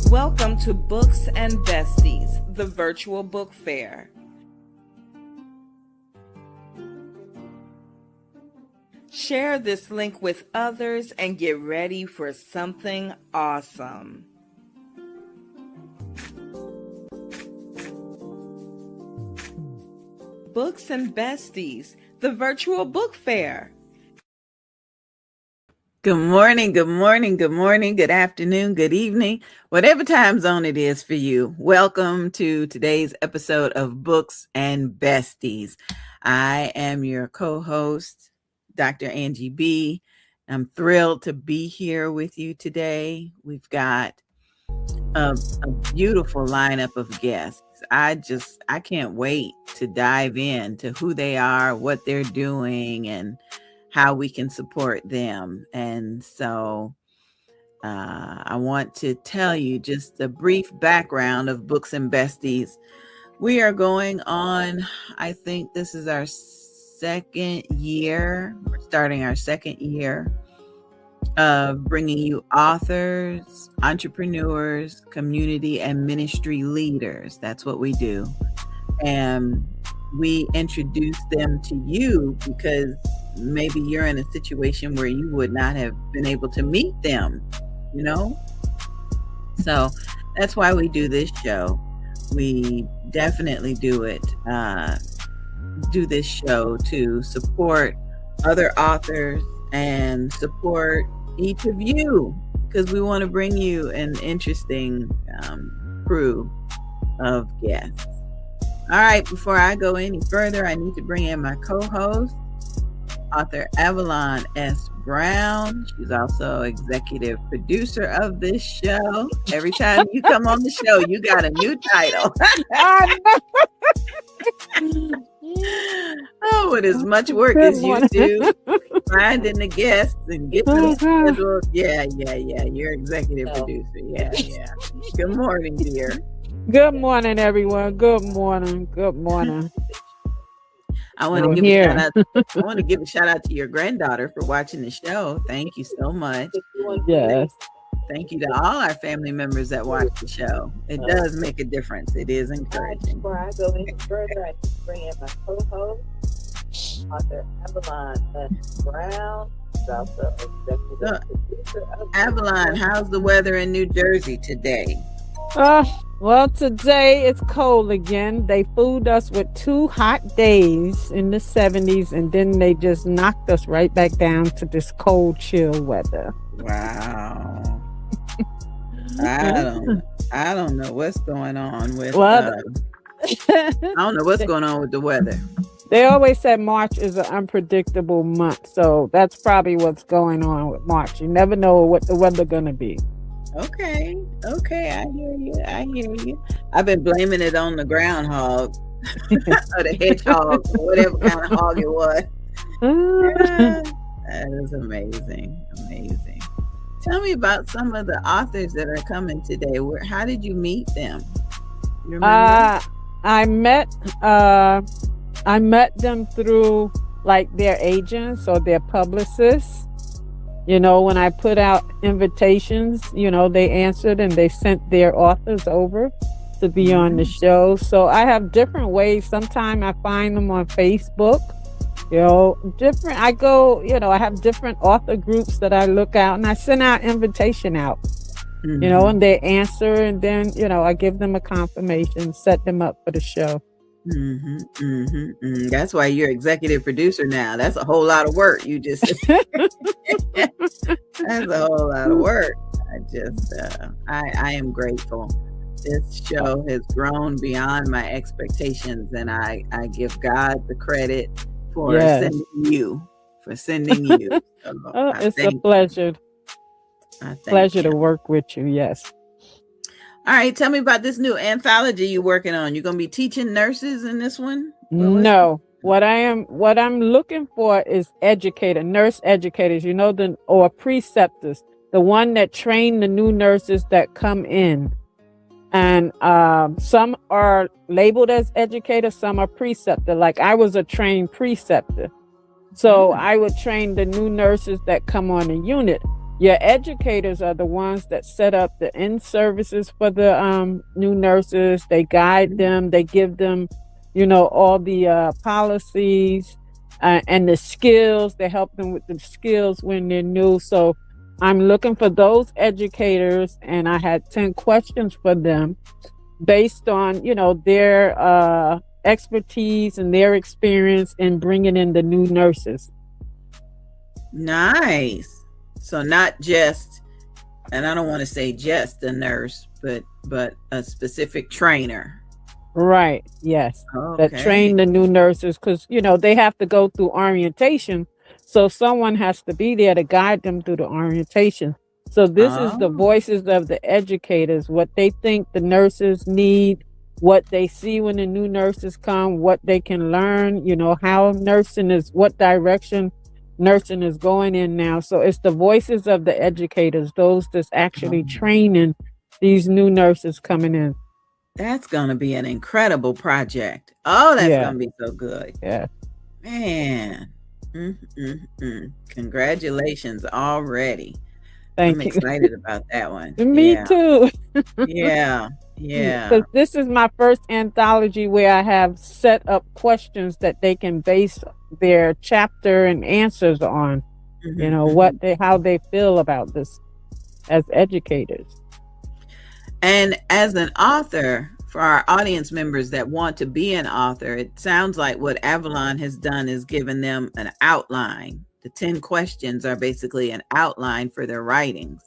Welcome to Books and Besties, the virtual book fair. Share this link with others and get ready for something awesome. Books and Besties, the virtual book fair. Good morning, good morning, good morning, good afternoon, good evening, whatever time zone it is for you. Welcome to today's episode of Books and Besties. I am your co-host, Dr. Angie B. I'm thrilled to be here with you today. We've got a beautiful lineup of guests. I can't wait to dive into who they are, what they're doing, and how we can support them. And so I want to tell you just a brief background of Books and Besties. We are going on, I think this is our second year. We're starting our second year of bringing you authors, entrepreneurs, community, and ministry leaders. That's what we do. And we introduce them to you because maybe you're in a situation where you would not have been able to meet them, you know? So that's why we do this show. We definitely do this show to support other authors and support each of you, because we want to bring you an interesting crew of guests. All right, before I go any further, I need to bring in my co-host, author Avalon S. Brown. She's also executive producer of this show. Every time you come on the show, you got a new title. Oh, with as much work as you do, finding the guests and getting them scheduled. Yeah. You're executive producer. Yeah. Good morning, dear. Good morning, everyone. Good morning. I want to give a shout out to your granddaughter for watching the show. Thank you so much. Yes. Thank you to all our family members that watch the show. It does make a difference. It is encouraging. Before I go any further, I need to bring in my co-host, author Avalon S. Brown. She's also executive producer of Avalon, how's the weather in New Jersey today? Well, today it's cold again. They fooled us with 2 hot days in the 70s, and then they just knocked us right back down to this cold, chill weather. Wow. I don't know what's going on with I don't know what's going on with the weather. They always said March is an unpredictable month, so that's probably what's going on with March. You never know what the weather gonna be. Okay, I hear you. I've been blaming it on the groundhog or the hedgehog or whatever kind of hog it was. Yeah, that is amazing. Tell me about some of the authors that are coming today. How did you meet them? You remember? I met them through like their agents or their publicists. You know, when I put out invitations, you know, they answered and they sent their authors over to be on the show. So I have different ways. Sometimes I find them on Facebook, you know, I have different author groups that I look out and I send out invitation out, you know, and they answer and then, you know, I give them a confirmation, set them up for the show. That's why you're executive producer now. That's a whole lot of work. That's a whole lot of work. I am grateful. This show has grown beyond my expectations, and I give God the credit for sending you. So, it's a pleasure. Pleasure to work with you. Yes. All right, tell me about this new anthology you're working on. You're going to be teaching nurses in this one? No. What I'm looking for is nurse educators, you know, or preceptors, the one that train the new nurses that come in. And some are labeled as educators, some are preceptor. Like I was a trained preceptor. So I would train the new nurses that come on the unit. Your educators are the ones that set up the in services for the new nurses. They guide them. They give them, all the policies and the skills. They help them with the skills when they're new. So I'm looking for those educators, and I had 10 questions for them based on their expertise and their experience in bringing in the new nurses. Nice. So not just, and I don't want to say just a nurse, but a specific trainer. Right. Yes. That Okay. train the new nurses because, they have to go through orientation. So someone has to be there to guide them through the orientation. So this is the Oh. voices of the educators, what they think the nurses need, what they see when the new nurses come, what they can learn, how nursing is, what direction nursing is going in now. So it's the voices of the educators, those that's actually training these new nurses coming in. That's going to be an incredible project. Oh, that's Yeah. going to be so good. Yeah. Man. Congratulations already. I'm Thank you. excited about that one. Me Yeah. too. Yeah. Yeah. Because this is my first anthology where I have set up questions that they can base their chapter and answers on. Mhm, What mhm. how they feel about this as educators. And as an author, for our audience members that want to be an author, it sounds like what Avalon has done is given them an outline. The 10 questions are basically an outline for their writings.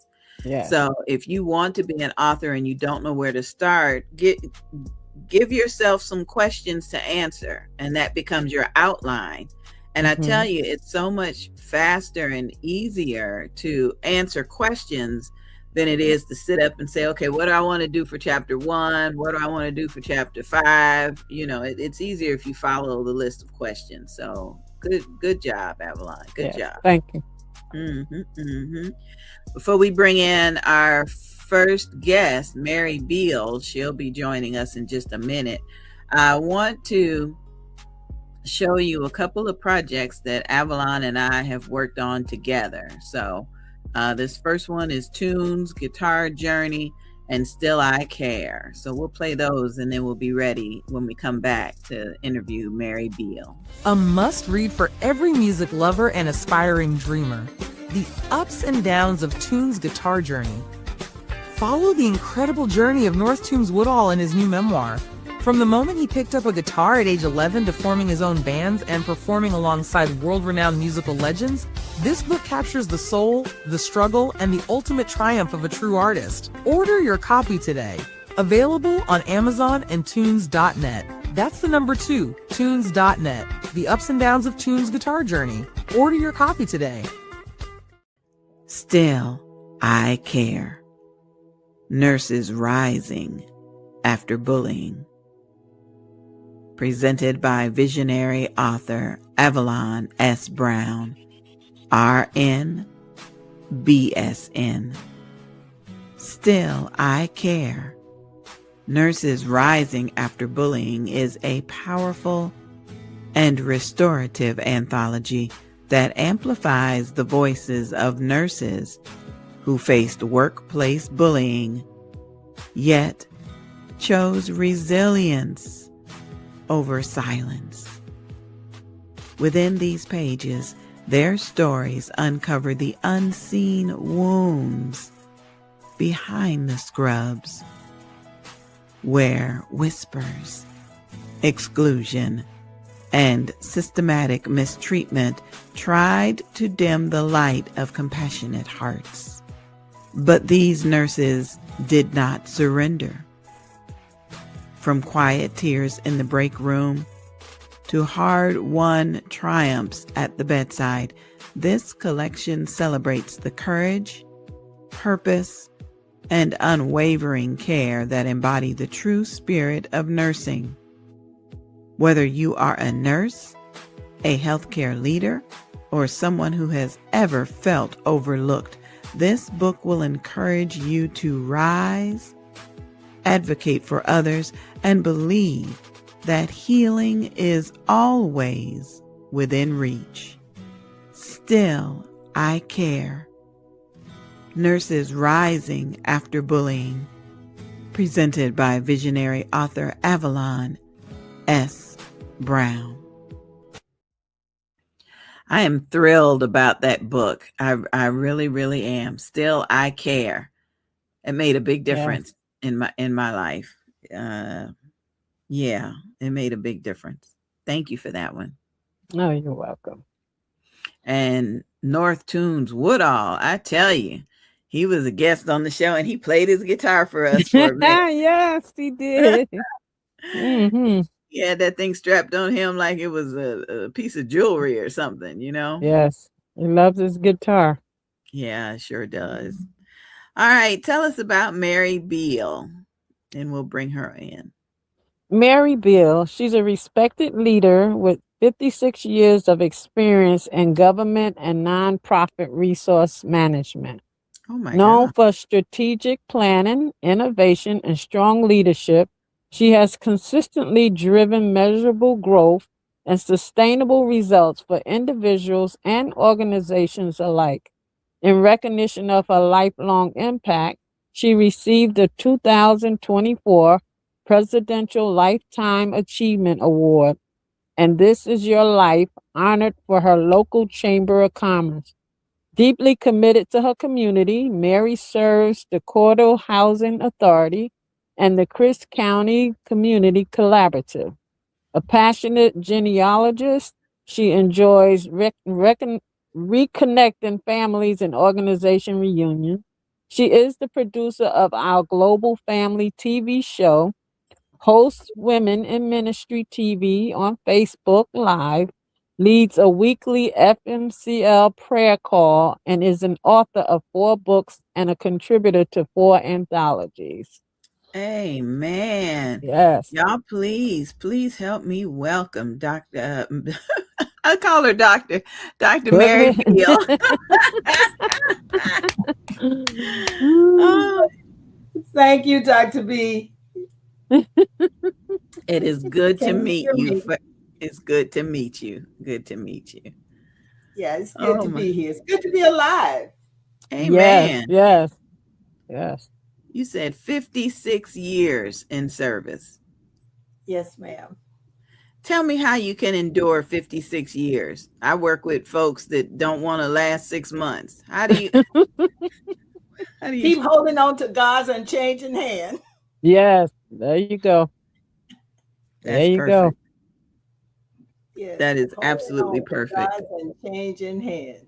Yes. So if you want to be an author and you don't know where to start, give yourself some questions to answer, and that becomes your outline. And I tell Hmm. you, it's so much faster and easier to answer questions than it is to sit up and say, okay, what do I want to do for chapter 1? What do I want to do for chapter 5? It's easier if you follow the list of questions. So good job, Avalon. Good Yes. job. Thank you. Before we bring in our first guest, Mary Beal, she'll be joining us in just a minute. I want to show you a couple of projects that Avalon and I have worked on together. So this first one is Tunes, Guitar Journey, and Still I Care. So we'll play those and then we'll be ready when we come back to interview Mary Beal. A must-read for every music lover and aspiring dreamer. The ups and downs of Tunes' guitar journey. Follow the incredible journey of North Toombs Woodall in his new memoir. From the moment he picked up a guitar at age 11 to forming his own bands and performing alongside world-renowned musical legends, this book captures the soul, the struggle, and the ultimate triumph of a true artist. Order your copy today. Available on Amazon and Tunes.net. That's the number 2, Tunes.net. The ups and downs of Tunes' guitar journey. Order your copy today. Still, I Care. Nurses Rising After Bullying. Presented by visionary author Avalon S. Brown, RN, BSN. Still, I Care. Nurses Rising After Bullying is a powerful and restorative anthology that amplifies the voices of nurses who faced workplace bullying, yet chose resilience over silence. Within these pages, their stories uncover the unseen wounds behind the scrubs, where whispers, exclusion, and systematic mistreatment tried to dim the light of compassionate hearts. But these nurses did not surrender. From quiet tears in the break room to hard-won triumphs at the bedside, this collection celebrates the courage, purpose, and unwavering care that embody the true spirit of nursing. Whether you are a nurse, a healthcare leader, or someone who has ever felt overlooked, this book will encourage you to rise, advocate for others, and believe that healing is always within reach. Still, I Care. Nurses Rising After Bullying, presented by visionary author Avalon S. Brown. I am thrilled about that book. I really, really am. Still, I care. It made a big Yes. difference in my life. Uh, yeah, it made a big difference. Thank you for that one. Oh, you're welcome. And North Tunes Woodall, I tell you, he was a guest on the show and he played his guitar for us for a minute. Yes, he did. Hmm. He had that thing strapped on him like it was a piece of jewelry or something, you know? Yes, he loves his guitar. Yeah, it sure does. All right, tell us about Mary Beale, and we'll bring her in. Mary Beale, she's a respected leader with 56 years of experience in government and nonprofit resource management. Oh my Known God. for strategic planning, innovation, and strong leadership, she has consistently driven measurable growth and sustainable results for individuals and organizations alike. In recognition of her lifelong impact, she received the 2024 Presidential Lifetime Achievement Award, and This Is Your Life, honored for her local Chamber of Commerce. Deeply committed to her community, Mary serves the Cordell Housing Authority and the Chris County Community Collaborative. A passionate genealogist, she enjoys reconnecting families and organization reunions. She is the producer of our Global Family TV show, hosts Women in Ministry TV on Facebook Live, leads a weekly FMCL prayer call, and is an author of 4 books and a contributor to 4 anthologies. Amen. Yes. Y'all, please help me welcome Dr. I call her Dr. Go Mary ahead. Beale. Mm. Oh, Thank you, Dr. B. it is good to Can you meet hear you. me? It's good to meet you. Good to meet you. Yeah, it's good Oh to my. be here. It's good to be alive. Yes, Amen. yes, yes. You said 56 years in service. Yes, ma'am. Tell me how you can endure 56 years. I work with folks that don't want to last 6 months. How do you Keep holding on to God's unchanging hand. Yes, there you go. There That's you go. perfect. Yes, That is holding absolutely on to perfect. God's unchanging hand.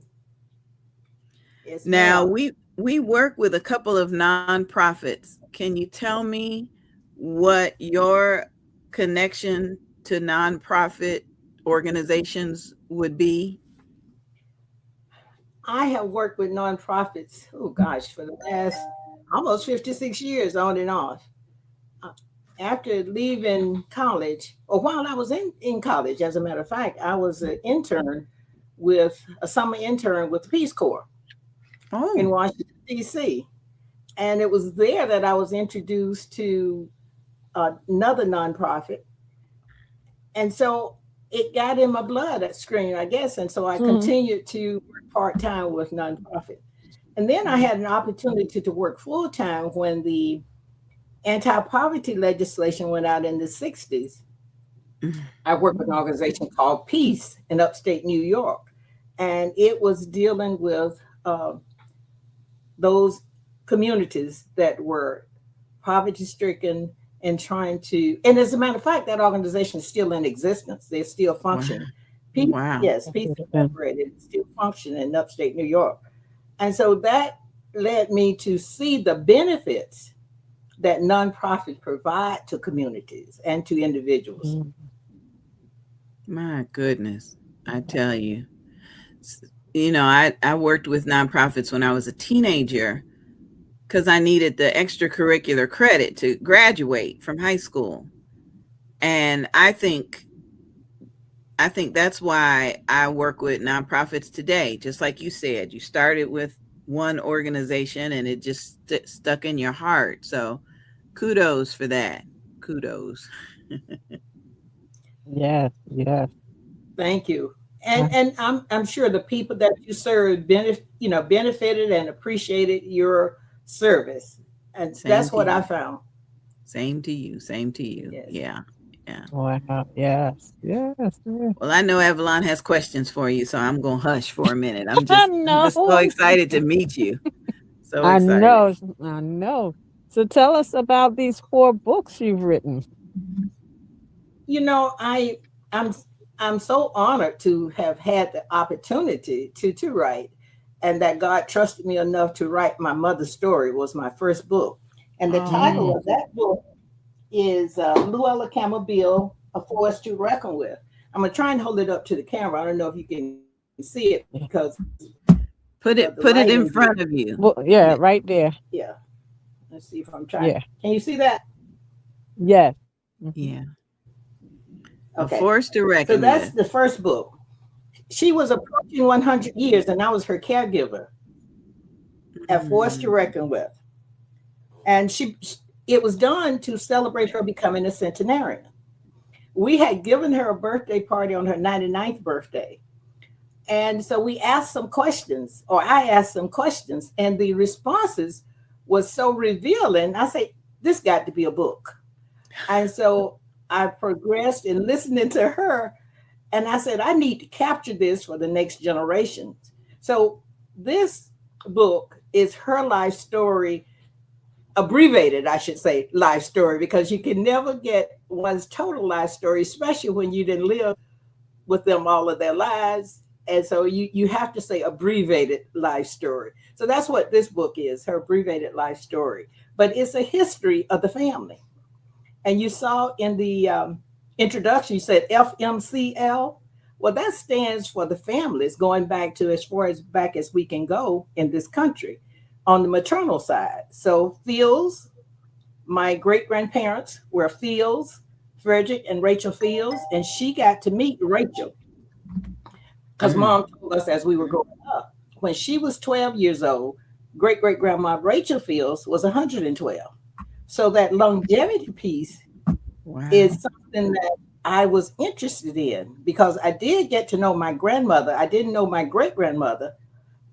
Yes, Now, ma'am. we work with a couple of nonprofits. Can you tell me what your connection to nonprofit organizations would be? I have worked with nonprofits, oh gosh, for the last almost 56 years on and off. Uh, After leaving college, or while I was in college, as a matter of fact, I was an intern with a summer intern with the Peace Corps in Oh, Washington, D.C. And it was there that I was introduced to another nonprofit. And so it got in my blood at screen, I guess. And so I Mhm. continued to work part time with nonprofit. And then I had an opportunity to work full time when the anti poverty legislation went out in the 60s. I worked with an organization called Peace in upstate New York. And it was dealing with those communities that were poverty stricken and trying to, and as a matter of fact, that organization is still in existence. They're still wow. functioning. Peace, Wow. yes, That's Peace what it is. Incorporated is still functioning in upstate New York. And so that led me to see the benefits that nonprofits provide to communities and to individuals. Mhm. My goodness. I tell you. I worked with nonprofits when I was a teenager because I needed the extracurricular credit to graduate from high school. And I think that's why I work with nonprofits today. Just like you said, you started with one organization and it just stuck in your heart. So kudos for that. Kudos. Yes, yes. Thank you. And I'm sure the people that you served benefited and appreciated your service. And Same that's to what I you. found. Same to you. Same to you. Yes. Yeah. Yeah. Wow. Yes. Yes. Yes. Well, I know Avalon has questions for you, so I'm gonna hush for a minute. I I'm just so know. excited to meet you. So I excited. know. I know. So tell us about these 4 books you've written. You know, I'm I'm so honored to have had the opportunity to write, and that God trusted me enough to write my mother's story was my first book. And the title Oh, Mm. of that book is Luella Campbell Bill, A Force to Reckon With. I'm gonna try and hold it up to the camera. I don't know if you can see it because Yeah. of the lighting put it here. in front of you. Well, yeah, right there. Yeah. Let's see if I'm trying. Yeah. Can you see that? Yes. Mhm. Yeah. A Okay. force to So reckon that's with. the first book. She was approaching 100 years, and I was her caregiver at Force to Mm, Reckon With. And it was done to celebrate her becoming a centenarian. We had given her a birthday party on her 99th birthday. And so we asked some questions, or I asked some questions, and the responses was so revealing. I say, this got to be a book. And so I progressed in listening to her, and I said, I need to capture this for the next generations. So this book is her life story, abbreviated, I should say, life story, because you can never get one's total life story, especially when you didn't live with them all of their lives. And so you have to say abbreviated life story. So that's what this book is, her abbreviated life story. But it's a history of the family. And you saw in the introduction, you said FMCL. Well, that stands for the families going back to as far as back as we can go in this country on the maternal side. So Fields, my great grandparents were Fields, Frederick and Rachel Fields, and she got to meet Rachel because mm. mom told us as we were growing up. When she was 12 years old, great great grandma Rachel Fields was 112. So that longevity piece Wow. is something that I was interested in because I did get to know my grandmother. I didn't know my great grandmother,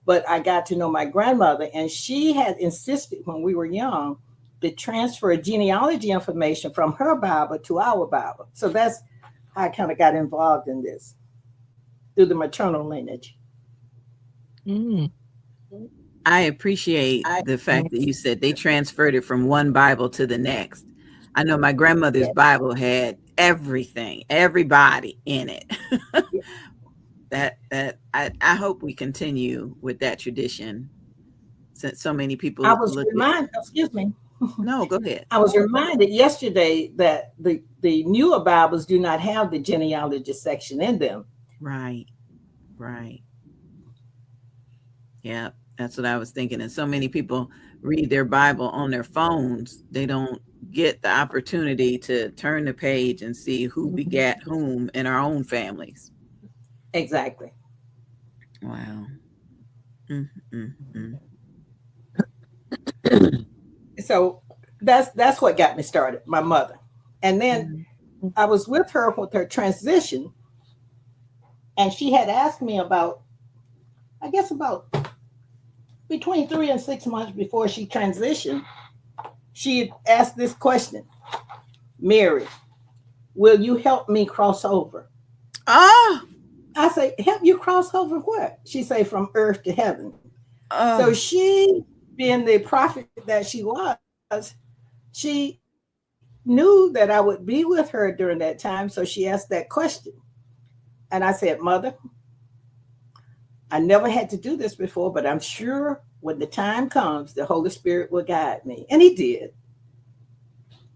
but I got to know my grandmother, and she had insisted when we were young to transfer genealogy information from her Bible to our Bible. So that's how I kind of got involved in this through the maternal lineage. Mm. I appreciate the fact that Yes. you said they transferred it from one Bible to the next. I know my grandmother's Yes. Bible had everything, everybody in it. I hope we continue with that tradition since so many I people was look at. reminded, excuse me, No, go ahead. I was reminded yesterday that the newer Bibles do not have the genealogy section in them. Right, right. Yeah, that's what I was thinking. And so many people read their Bible on their phones. They don't get the opportunity to turn the page and see who Mhm. begat whom in our own families. Exactly. Wow. Mm, mm, mm. So that's what got me started, my mother. And then Mm. I was with her with her transition, and she had asked me about, I guess, about between 3 and 6 months before she transitioned. She had asked this question: Mary, will you help me cross over? Oh, I say, help you cross over what? She say, from earth to heaven. So oh, she, being the prophet that she was, she knew that I would be with her during that time. So she asked that question. And I said, Mother, I never had to do this before, but I'm sure when the time comes, the Holy Spirit will guide me. And he did.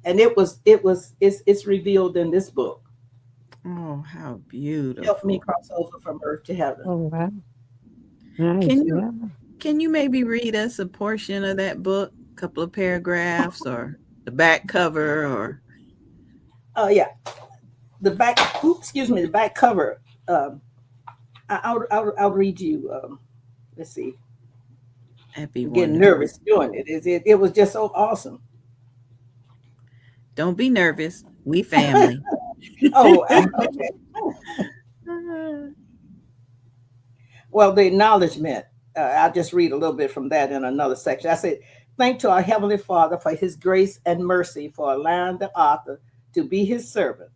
And it's revealed in this book. oh, how Help me beautiful. cross over from earth to heaven. Oh, wow. Nice. Can you Yeah. can you maybe read us a portion of that book, a couple of paragraphs or the back cover or Yeah, the back. Excuse me, the back cover. Um, I'll read you. Let's see. that'd be I'm getting wonderful. nervous doing it. It was just so awesome. Don't be nervous. We family. Oh, okay. Well, the acknowledgement, I'll just read a little bit from that in another section. I said, thank to our Heavenly Father for his grace and mercy for allowing the author to be his servant.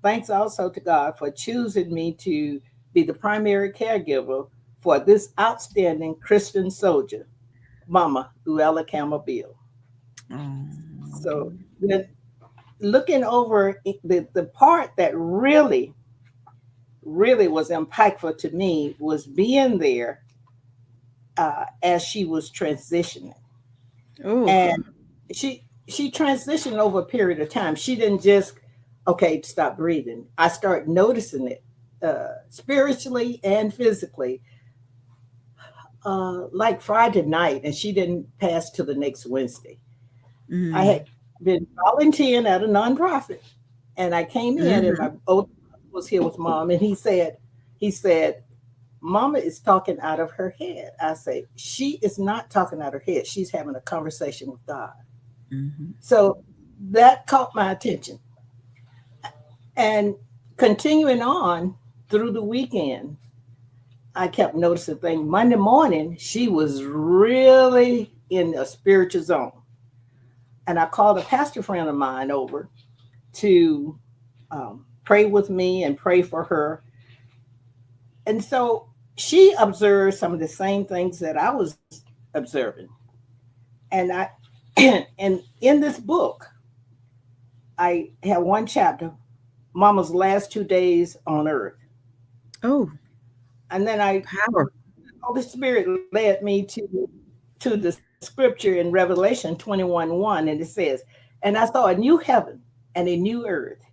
Thanks also to God for choosing me to be the primary caregiver for this outstanding Christian soldier, Mama Luella Campbell Bill. Oh, So then looking over the part that really was impactful to me was being there as she was transitioning. oh, And she transitioned over a period of time. She didn't just, okay, stop breathing. I started noticing it spiritually and physically, like Friday night, and she didn't pass to the next Wednesday. I had mm, been volunteering at a nonprofit, and I came in, and mm-hmm. my old was here with mom, and he said, Mama is talking out of her head. I say, she is not talking out of her head. She's having a conversation with God. Mm-hmm. So that caught my attention. And continuing on through the weekend, I kept noticing things. Monday morning, she was really in a spiritual zone. And I called a pastor friend of mine over to pray with me and pray for her. And so she observed some of the same things that I was observing. And I and in this book, I have one chapter, Mama's last 2 days on earth. Oh, And then power. Holy Spirit led me to the scripture in Revelation 21:1, and it says, and I saw a new heaven and a new earth.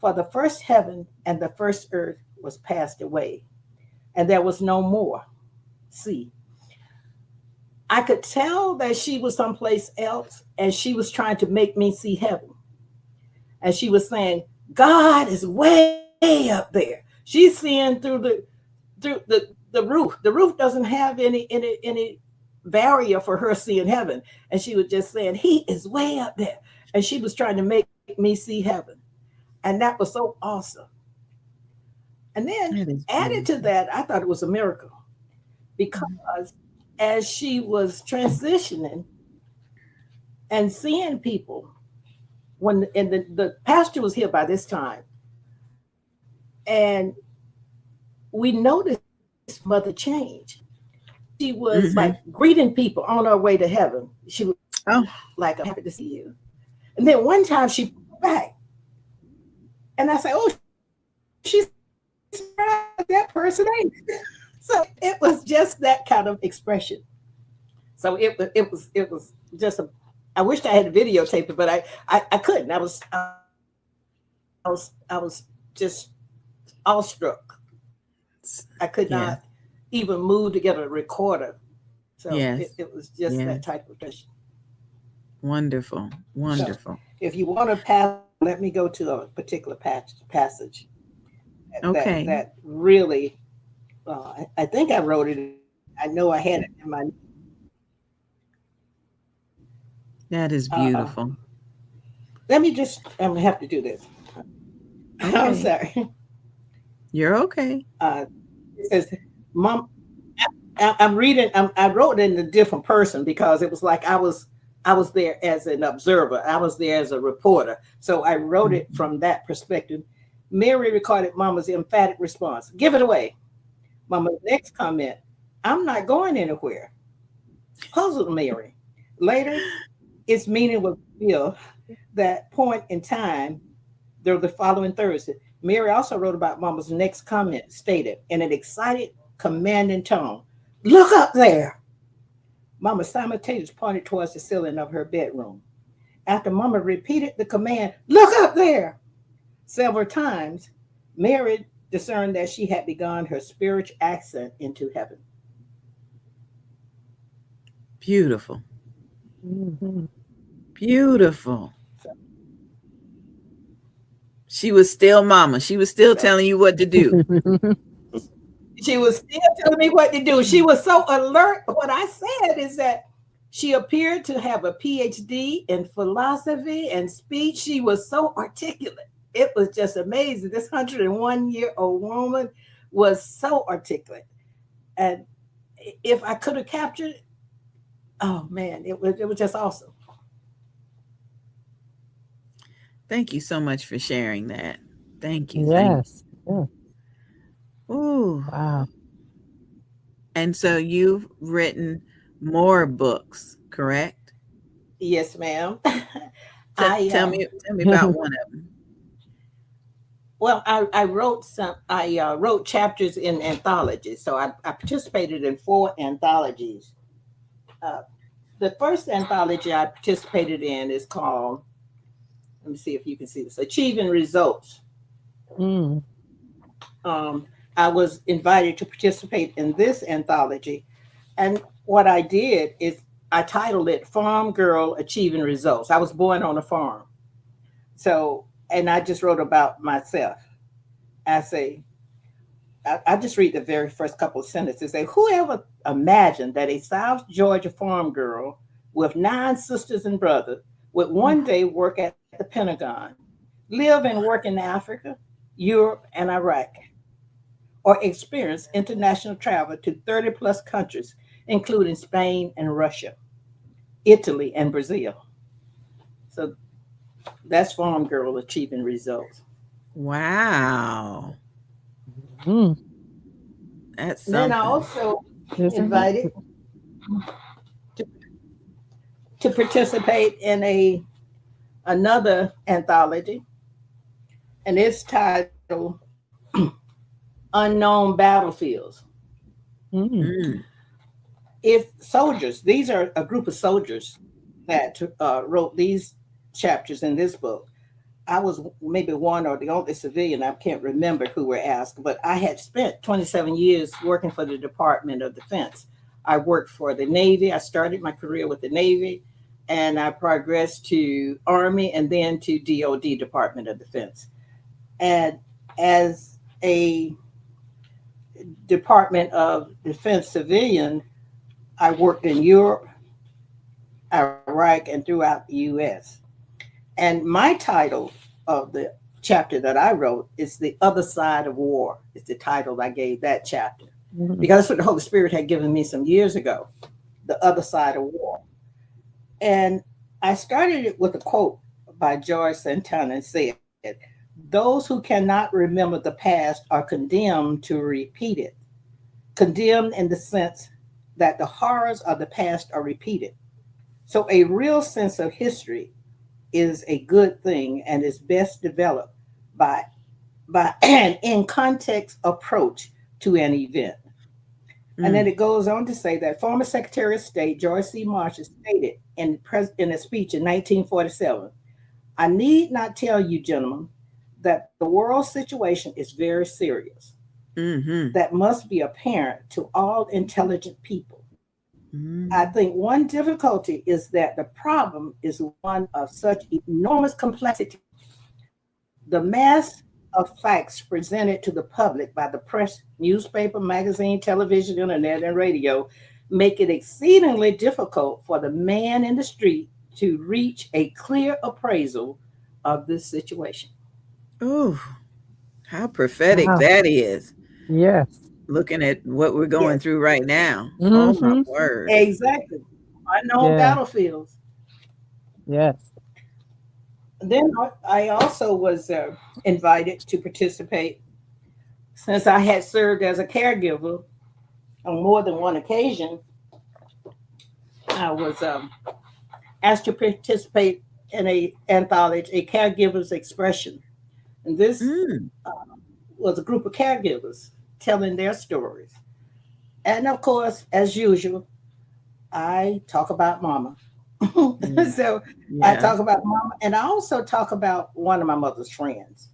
For the first heaven and the first earth was passed away, and there was no more sea. I could tell that she was someplace else, and she was trying to make me see heaven. And she was saying, God is way up there. She's seeing through the roof. The roof doesn't have any barrier for her seeing heaven. And she was just saying, He is way up there. And she was trying to make me see heaven. And that was so awesome. And then That is added to beautiful. that, I thought it was a miracle because as she was transitioning and seeing people, when and the pastor was here by this time, and we noticed Mother change. She was like Mm-hmm. greeting people on her way to heaven. She was Oh, like, I'm happy to see you. And then one time she pulled back, and I said, oh, she's surprised that person ain't. So it was just that kind of expression. So it was just a. I wished I had videotaped it, but I couldn't. I was just awestruck. I could yeah. not even move to get a recorder. So Yes. it was just Yes. that type of question. Wonderful. So Wonderful. if you want to pass, let me go to a particular passage Okay. that really, I think I wrote it. I know I had it in my. That is Uh, beautiful. let me just. I'm gonna have to do this. I'm Okay. sorry. You're okay. It says, "Mom, I'm reading. I wrote it in a different person because it was like I was there as an observer. I was there as a reporter. So I wrote it Mhm. from that perspective. Mary recorded Mama's emphatic response. Give it away. Mama's next comment. I'm not going anywhere. Puzzled Mary. Later, its meaning was revealed. That point in time, there the following Thursday. Mary also wrote about Mama's next comment, stated in an excited, commanding tone, look up there. Mama simultaneously pointed towards the ceiling of her bedroom. After Mama repeated the command, look up there, several times, Mary discerned that she had begun her spiritual ascent into heaven. Beautiful. Mhm. Beautiful. So, She was still mama. She was still so telling you what to do. she was still telling me what to do. She was so alert. What I said is that she appeared to have a PhD in philosophy and speech. She was so articulate. It was just amazing. This 101-year-old woman was so articulate. And if I could have captured it, oh man, it was just awesome. Thank you so much for sharing that. Thank you. Thank Yes. Yeah. you. Ooh. Wow. And so you've written more books, correct? Yes, ma'am. T- I tell me tell me about one of them. well, I wrote some. I wrote chapters in anthologies, so I participated in four anthologies. Uh, the first anthology I participated in is called. Let me see if you can see this. Achieving Results. Mm. Um, I was invited to participate in this anthology, and what I did is I titled it "Farm Girl Achieving Results." I was born on a farm, so and I just wrote about myself. I say I just read the very first couple of sentences. Say, whoever imagined that a South Georgia farm girl with nine sisters and brothers would one day work at the Pentagon, live and work in Africa, Europe, and Iraq, or experience international travel to 30 plus countries, including Spain and Russia, Italy and Brazil. So that's farm girl achieving results. Wow. Mm. That's Then I something. also Isn't invited it? to, to participate in a another anthology, and it's titled Unknown Battlefields. Mm. Mm, If soldiers, these are a group of soldiers that wrote these chapters in this book. I was maybe one or the only civilian, I can't remember who were asked, but I had spent 27 years working for the Department of Defense. I worked for the Navy. I started my career with the Navy and I progressed to Army and then to DOD, Department of Defense. And as a Department of Defense civilian, I worked in Europe, Iraq, and throughout the US. And my title of the chapter that I wrote is The Other Side of War. It's the title I gave that chapter Mm. because that's what the Holy Spirit had given me some years ago, The Other Side of War. And I started it with a quote by George Santana and said, those who cannot remember the past are condemned to repeat it. Condemned in the sense that the horrors of the past are repeated. So a real sense of history is a good thing and is best developed by an in context approach to an event. And then mm, it goes on to say that former Secretary of State George C. Marshall stated in a speech in 1947, I need not tell you, gentlemen, that the world situation is very serious. mm-hmm, That must be apparent to all intelligent people. I mm, think one difficulty is that the problem is one of such enormous complexity. The mass of facts presented to the public by the press, newspaper, magazine, television, internet, and radio make it exceedingly difficult for the man in the street to reach a clear appraisal of this situation. ooh, how prophetic Wow. that is. Yes. Looking at what we're going Yes, through right now. Oh my Mm-hmm. word. exactly. Unknown Yeah. battlefields. Yes. Then I also was invited to participate since I had served as a caregiver on more than one occasion. I was asked to participate in a anthology, a caregiver's expression, and this Mm, uh, was a group of caregivers telling their stories. And of course, as usual, I talk about mama. yeah. So I Yeah. talk about mama, and I also talk about one of my mother's friends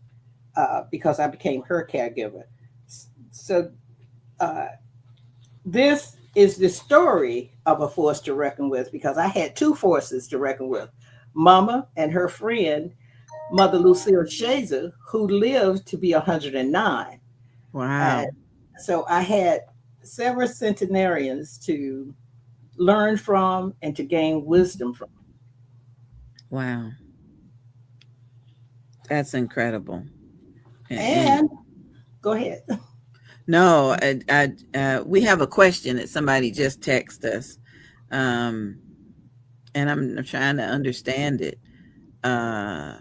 because I became her caregiver. So uh, this is the story of a force to reckon with because I had two forces to reckon with, mama and her friend, Mother Lucille Shazer, who lived to be 109. And Wow. so I had several centenarians to learn from and to gain wisdom from. Wow. That's incredible. And And go ahead. No, we have a question that somebody just texted us, um, and I'm trying to understand it. Uh,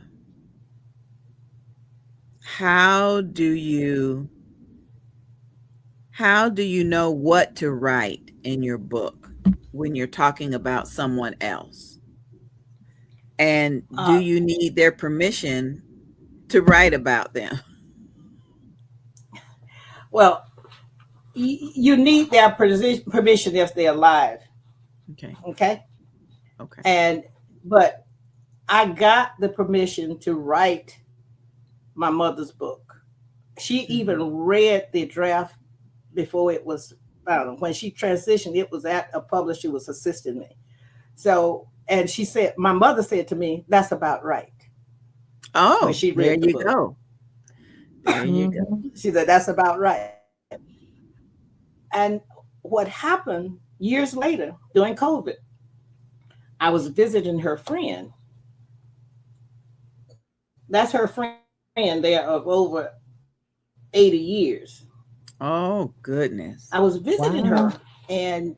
how do you how do you know what to write in your book when you're talking about someone else? And do Uh, you need their permission to write about them? well, you need their permission if they're alive. Okay. Okay. Okay. And, but I got the permission to write my mother's book. She even Mhm. read the draft before it was, I don't know, when she transitioned, it was at a publisher who was assisting me. So, and she said, my mother said to me, that's about right when Oh, she there read the you book. go. There you go. Mhm. She said, that's about right. And what happened years later during COVID, I was visiting her friend. That's her friend there of over 80 years. Oh, I was goodness. visiting her Wow. and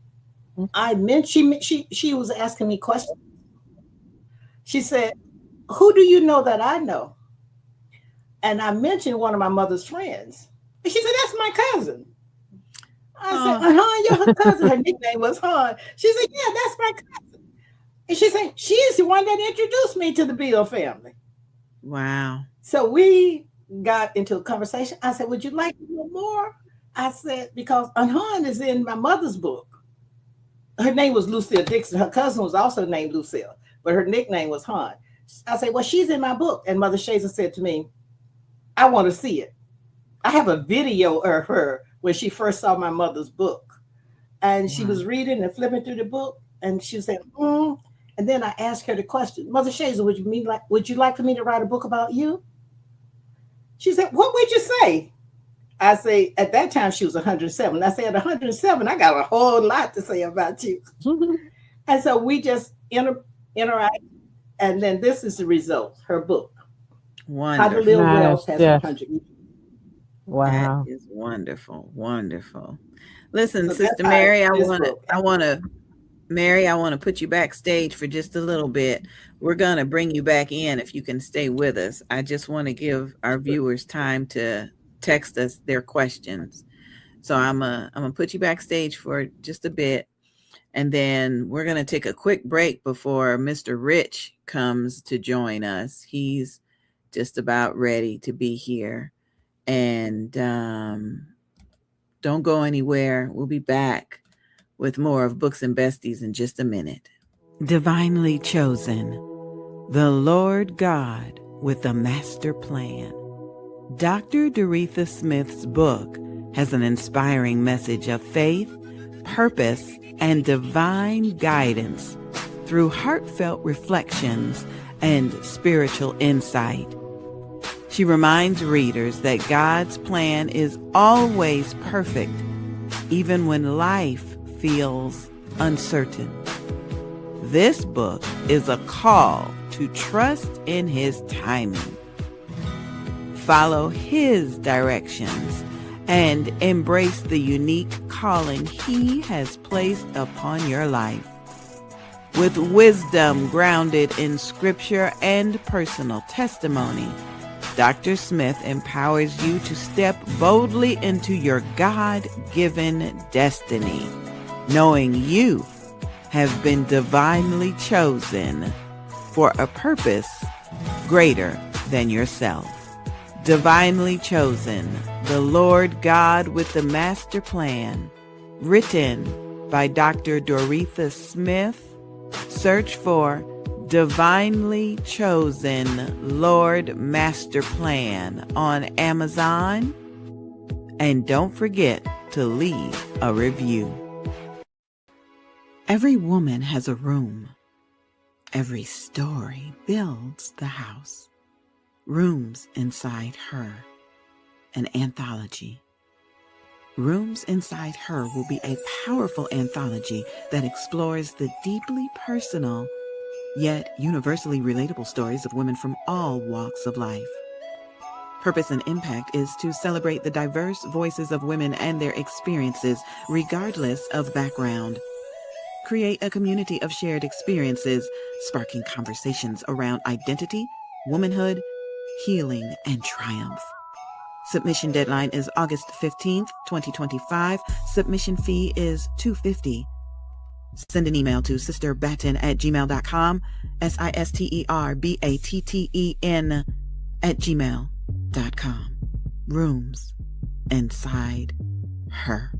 I meant she was asking me questions. She said, "Who do you know that I know?" And I mentioned one of my mother's friends. And she said, "That's my cousin." I said, Oh, You're her cousin." Her nickname was Han. She said, "Yeah, that's my cousin." And she said, "She's the one that introduced me to the Bill family." wow. So we got into a conversation. I said, "Would you like to know more?" I said, "Because Han is in my mother's book." Her name was Lucille Dixon. Her cousin was also named Lucille, but her nickname was Han. I said, "Well, she's in my book." And Mother Shazer said to me, "I want to see it." I have a video of her when she first saw my mother's book. And she Wow. was reading and flipping through the book, and she said, mm. And then I asked her the question, "Mother Shazer, would you like for me to write a book about you?" She said, "What would you say?" I say, at that time she was 107. I said, at 107, I got a whole lot to say about you. And so we just interact. And then this is the result, her book, How to Live Wonderful. Well Nice. Past Yes. 100 Years. That Wow. is wonderful. Wonderful. Listen, So that's Sister how I Mary, got this book. I want to put you backstage for just a little bit. We're going to bring you back in if you can stay with us. I just want to give our viewers time to text us their questions. So I'm going to put you backstage for just a bit, and then we're going to take a quick break before Mr. Rich comes to join us. He's just about ready to be here. And don't go anywhere. We'll be back with more of Books and Besties in just a minute. Divinely chosen, the Lord God with a master plan. Dr. Doretha Smith's book has an inspiring message of faith, purpose, and divine guidance through heartfelt reflections and spiritual insight. She reminds readers that God's plan is always perfect, even when life feels uncertain. This book is a call to trust in His timing, follow His directions, and embrace the unique calling He has placed upon your life. With wisdom grounded in scripture and personal testimony, Dr. Smith empowers you to step boldly into your God-given destiny, knowing you have been divinely chosen for a purpose greater than yourself. Divinely Chosen, the Lord God with the Master Plan, written by Dr. Doretha Smith. Search for Divinely Chosen Lord Master Plan on Amazon. And don't forget to leave a review. Every woman has a room. Every story builds the house. Rooms inside her, an anthology. Rooms Inside Her will be a powerful anthology that explores the deeply personal yet universally relatable stories of women from all walks of life. Purpose and impact is to celebrate the diverse voices of women and their experiences, regardless of background. Create a community of shared experiences, sparking conversations around identity, womanhood, healing, and triumph. Submission deadline is August 15th, 2025. Submission fee is $250. Send an email to sisterbatten@gmail.com, sisterbatten@gmail.com. Rooms inside her.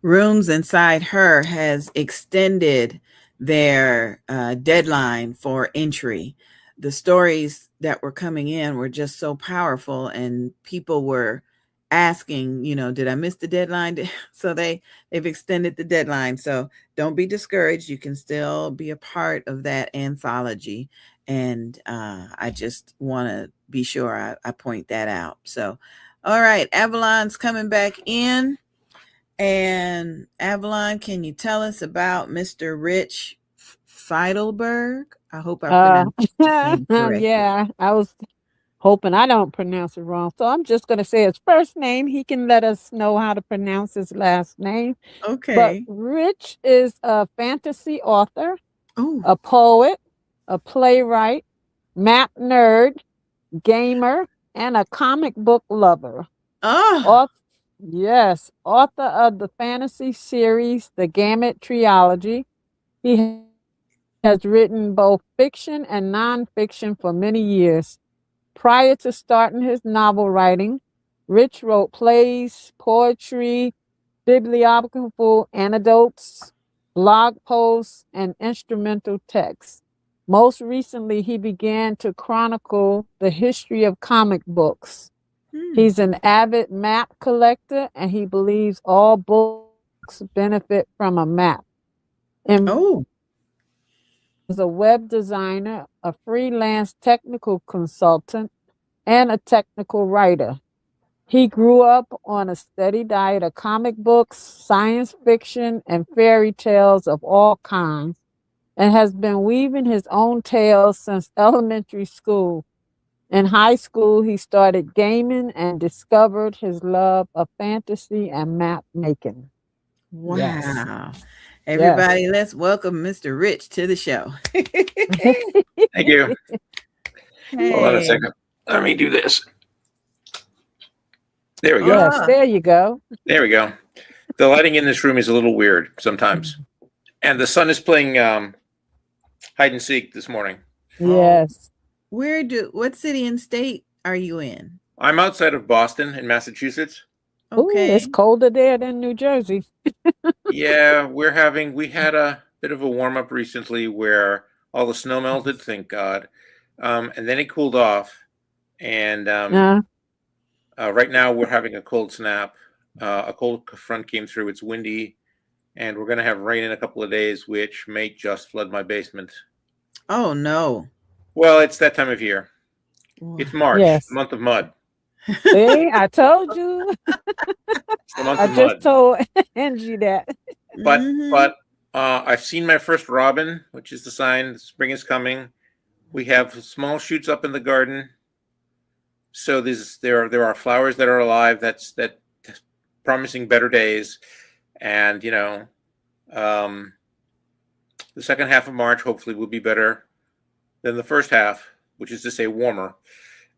Rooms Inside Her has extended their deadline for entry. The stories that were coming in were just so powerful, and people were asking, did I miss the deadline? So they've extended the deadline. So don't be discouraged. You can still be a part of that anthology. And I just want to be sure I point that out. So, all right, Avalon's coming back in. And Avalon, can you tell us about Mr. Rich Feidelberg? I hope I pronounced his name correctly. Yeah, I was hoping I don't pronounce it wrong. So I'm just going to say his first name. He can let us know how to pronounce his last name. But Okay. Rich is a fantasy author, Oh. a poet, a playwright, map nerd, gamer, and a comic book lover. Oh. Yes, author of the fantasy series The Gamut Trilogy. He has written both fiction and nonfiction for many years. Prior to starting his novel writing, Rich wrote plays, poetry, bibliographical anecdotes, blog posts, and instrumental texts. Most recently, he began to chronicle the history of comic books. He's an avid map collector, and he believes all books benefit from a map. And is a web designer, a freelance technical consultant, and a technical writer. He grew up on a steady diet of comic books, science fiction, and fairy tales of all kinds, and has been weaving his own tales since elementary school. In high school, he started gaming and discovered his love of fantasy and map making. Wow. Yes. Everybody, let's welcome Mr. Rich to the show. Thank you. Hey. Hold on a second. Let me do this. There we go. Yes, there you go. There we go. The lighting in this room is a little weird sometimes. And the sun is playing hide and seek this morning. Yes. What city and state are you in? I'm outside of Boston in Massachusetts. Okay. Ooh, it's colder there than New Jersey. Yeah, we had a bit of a warm up recently where all the snow melted, thank God. And then it cooled off. And right now we're having a cold snap. A cold front came through. It's windy. And we're going to have rain in a couple of days, which may just flood my basement. Oh, no. Well, it's that time of year. It's March, the month of mud. See, I told you. It's the month I of just mud. told Angie that. But I've seen my first robin, which is the sign spring is coming. We have small shoots up in the garden. So there are flowers that are alive. That's promising better days. And the second half of March hopefully will be better than the first half, which is to say warmer,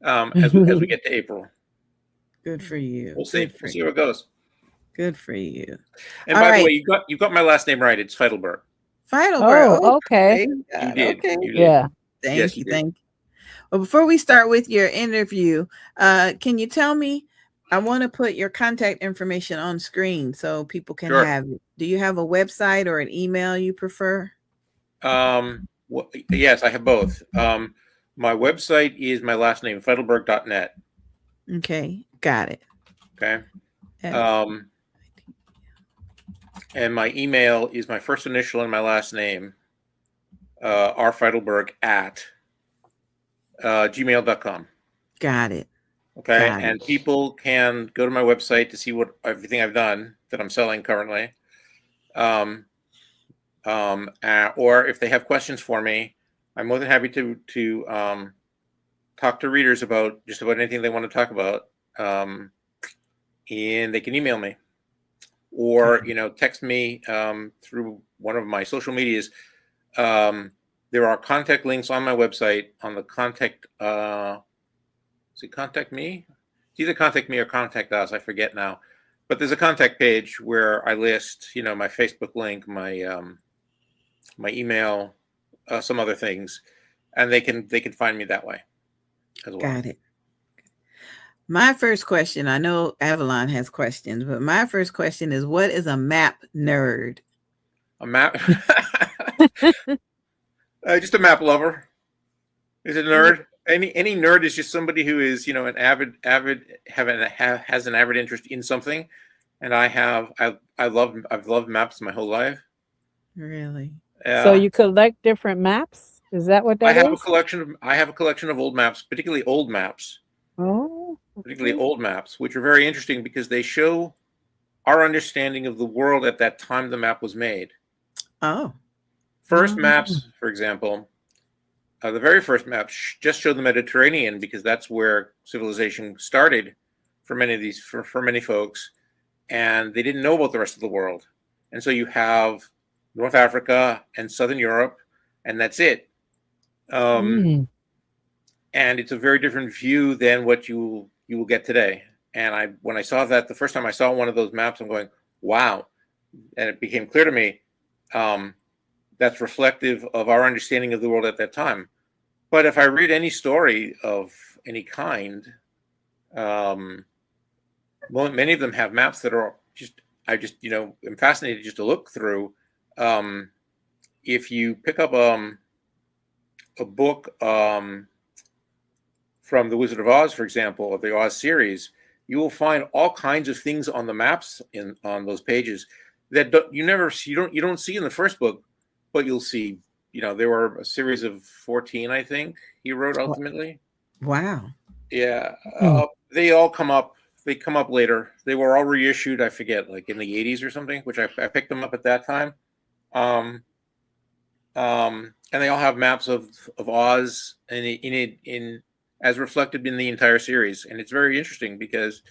as we get to April. Good for you. We'll see. We'll see how it goes. Good for you. And by the way, you got my last name right. It's Feidelberg. Feidelberg. Oh, okay. You did. Okay. You did. Yeah. Thank you. Thank you. Well, before we start with your interview, can you tell me? I want to put your contact information on screen so people can have it. Do you have a website or an email you prefer? Yes, I have both. My website is my last name, Feidelberg.net. Okay, got it. Okay. And my email is my first initial and my last name, rfeidelberg@gmail.com. Got it. Okay. And people can go to my website to see everything I've done that I'm selling currently. Or if they have questions for me, I'm more than happy to talk to readers about just about anything they want to talk about, and they can email me or text me through one of my social medias. There are contact links on my website on the contact. Is it contact me? It's either contact me or contact us. I forget now. But there's a contact page where I list, my Facebook link, my email, some other things, and they can find me that way as well. Got it. My first question, I know Avalon has questions, but my first question is, what is a map nerd? A map? Just a map lover. Is a nerd. Any nerd is just somebody who is, an has an avid interest in something. And I've loved maps my whole life. Really? So you collect different maps? Is that what that is? I have a collection of old maps, particularly old maps. Oh. Okay. Particularly old maps, which are very interesting because they show our understanding of the world at that time the map was made. Oh. First maps, for example, the very first maps just show the Mediterranean because that's where civilization started for many folks, and they didn't know about the rest of the world. And so you have North Africa and Southern Europe, and that's it. And it's a very different view than what you will get today. And when I saw that the first time I saw one of those maps, I'm going, wow. And it became clear to me that's reflective of our understanding of the world at that time. But if I read any story of any kind, many of them have maps that are I'm fascinated just to look through. If you pick up a book from The Wizard of Oz, for example, or the Oz series, you will find all kinds of things on the maps on those pages that you don't see in the first book, but you'll see. There were a series of 14, I think, he wrote ultimately. Wow. Yeah, they all come up. They come up later. They were all reissued. I forget, like in the 80s or something, which I picked them up at that time. And they all have maps of Oz in as reflected in the entire series, and it's very interesting because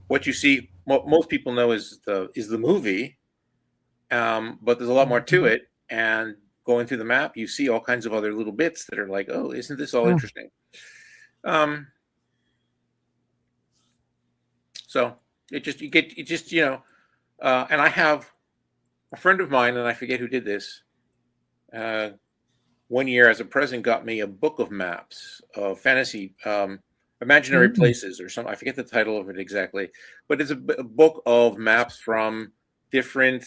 what you see, most people know is the movie, but there's a lot more to it. And going through the map, you see all kinds of other little bits that are like, oh, isn't this all interesting? So and I have a friend of mine, and I forget who did this. One year as a present got me a book of maps of fantasy, imaginary places or something. I forget the title of it exactly, but it's a book of maps from different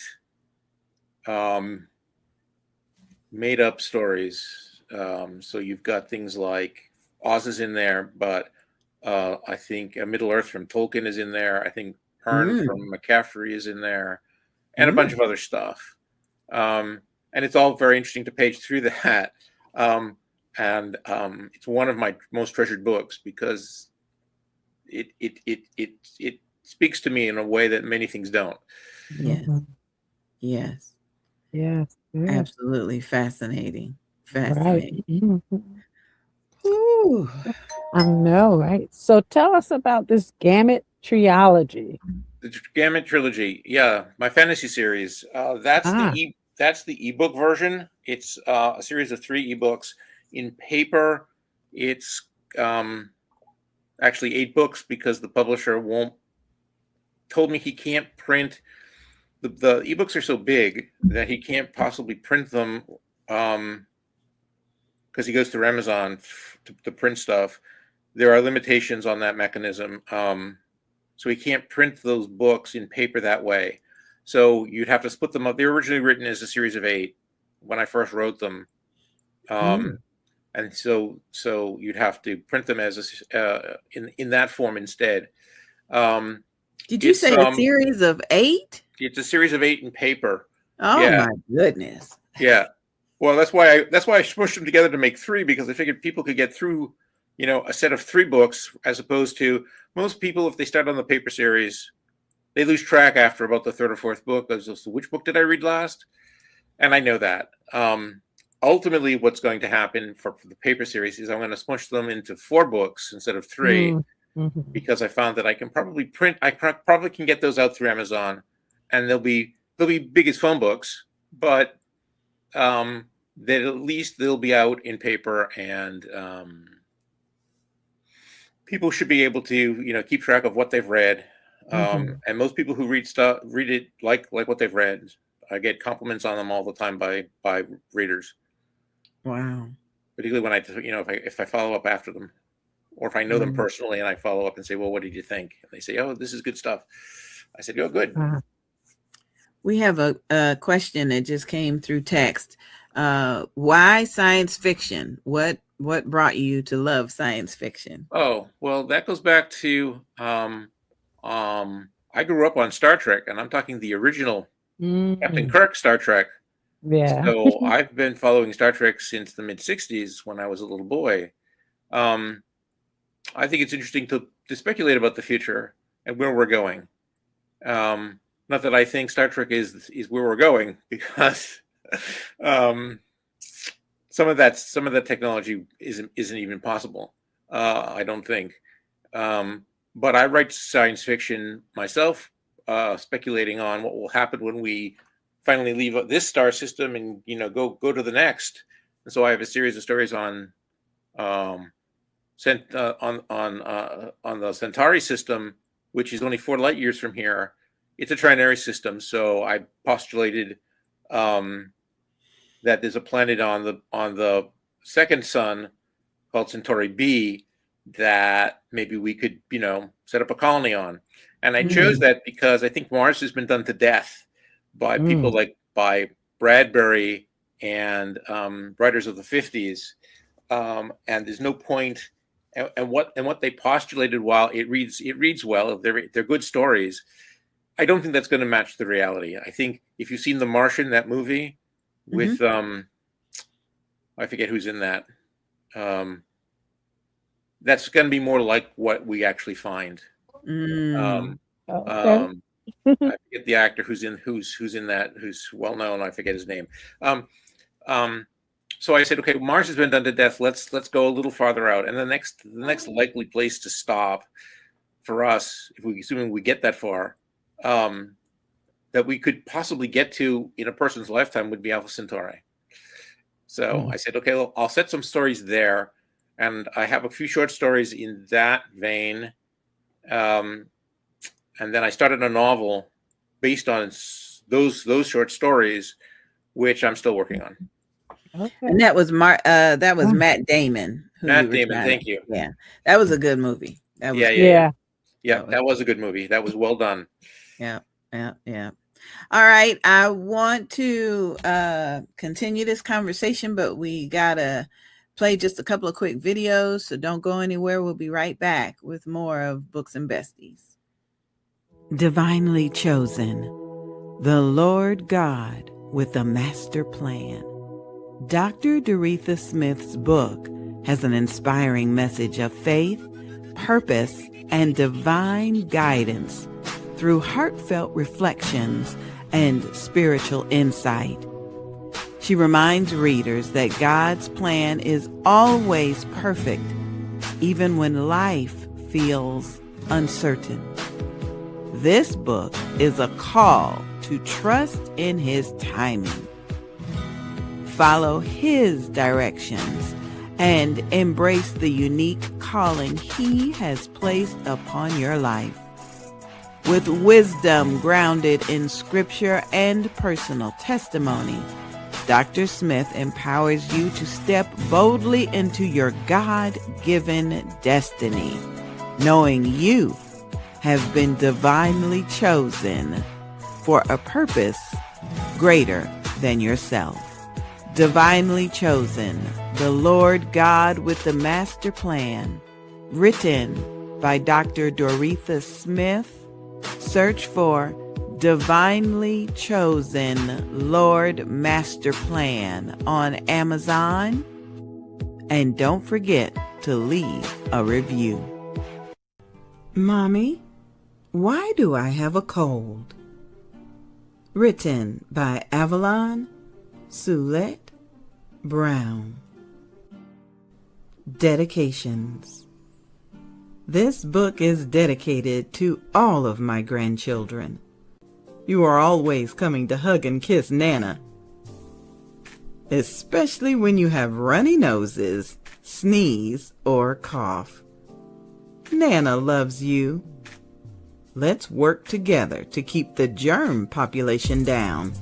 made up stories. So you've got things like Oz is in there, but I think Middle Earth from Tolkien is in there. I think Hearn from McCaffrey is in there, and a bunch of other stuff. And it's all very interesting to page through that. And it's one of my most treasured books because it speaks to me in a way that many things don't. Yes. Yes. Yes. Absolutely fascinating. Right. Ooh. I know, right? So tell us about this Gamut trilogy. The Gamut trilogy, yeah, my fantasy series. That's the ebook version. It's a series of 3 ebooks. In paper, it's actually 8 books because the publisher told me he can't print. The ebooks are so big that he can't possibly print them because he goes through Amazon to print stuff. There are limitations on that mechanism. So he can't print those books in paper that way. So you'd have to split them up. They were originally written as a series of 8 when I first wrote them. And so you'd have to print them as in that form instead. Did you say a series of 8? It's a series of 8 in paper. Oh my goodness. Yeah. Well, that's why I smushed them together to make 3, because I figured people could get through, a set of 3 books, as opposed to most people, if they start on the paper series, they lose track after about the 3rd or 4th book as to which book did I read last. And I know that. ultimately what's going to happen for the paper series is I'm going to smush them into 4 books instead of 3, because I found that I can probably probably can get those out through Amazon, and they'll be big as phone books, but that at least they'll be out in paper, and people should be able to keep track of what they've read. And most people who read it like what they've read. I get compliments on them all the time by readers. Wow. Particularly when if I follow up after them, or if I know them personally and I follow up and say, well, what did you think? And they say, oh, this is good stuff. I said, oh, good. We have a question that just came through text. Why science fiction? What brought you to love science fiction? Oh, well, that goes back to I grew up on Star Trek, and I'm talking the original Captain Kirk Star Trek. Yeah. So I've been following Star Trek since the mid-'60s when I was a little boy. I think it's interesting to speculate about the future and where we're going. Not that I think Star Trek is where we're going, because some of that technology isn't even possible. I don't think. But I write science fiction myself, speculating on what will happen when we finally leave this star system and go to the next. And so I have a series of stories on the Centauri system, which is only 4 light years from here. It's a trinary system, so I postulated that there's a planet on the second sun called Centauri B that maybe we could set up a colony on. And I chose that because I think Mars has been done to death by people like by Bradbury and writers of the 50s, and there's no point. And what they postulated, while it reads well, they're good stories, I don't think that's going to match the reality. I think if you've seen The Martian, that movie with I forget who's in that, that's going to be more like what we actually find. Okay. I forget the actor who's in that, who's well known. I forget his name. So I said, okay, Mars has been done to death. Let's go a little farther out, and the next likely place to stop for us, assuming we get that far, that we could possibly get to in a person's lifetime, would be Alpha Centauri. So I said, okay, well, I'll set some stories there, and I have a few short stories in that vein. And then I started a novel based on those short stories, which I'm still working on. Okay. And that was Matt Damon. Thank you. Yeah, that was a good movie. That was that was a good movie. That was well done. Yeah. All right, I want to continue this conversation, but we gotta play just a couple of quick videos, so don't go anywhere. We'll be right back with more of Books and Besties. Divinely chosen, the Lord God with a master plan. Dr. Doretha Smith's book has an inspiring message of faith, purpose, and divine guidance through heartfelt reflections and spiritual insight. She reminds readers that God's plan is always perfect, even when life feels uncertain. This book is a call to trust in His timing, follow His directions, and embrace the unique calling He has placed upon your life. With wisdom grounded in scripture and personal testimony, Dr. Smith empowers you to step boldly into your God-given destiny, knowing you have been divinely chosen for a purpose greater than yourself. Divinely Chosen, the Lord God with the Master Plan, written by Dr. Doretha Smith. Search for Divinely Chosen Lord Master Plan on Amazon. And don't forget to leave a review. Mommy, why do I have a cold? Written by Avalon Soulette. Brown. Dedications. This book is dedicated to all of my grandchildren. You are always coming to hug and kiss Nana, especially when you have runny noses, sneeze, or cough. Nana loves you. Let's work together to keep the germ population down.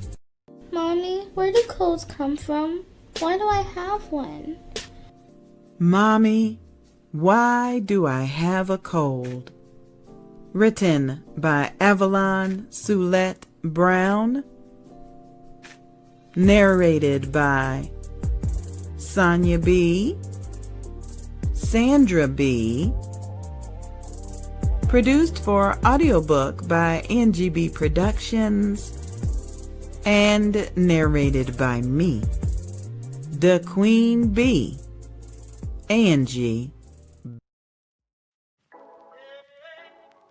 Mommy, where do colds come from? Why do I have one? Mommy, why do I have a cold? Written by Avalon Soulette Brown. Narrated by Sonia B., Sandra B., produced for audiobook by NGB Productions, and narrated by me, the Queen Bee, Angie.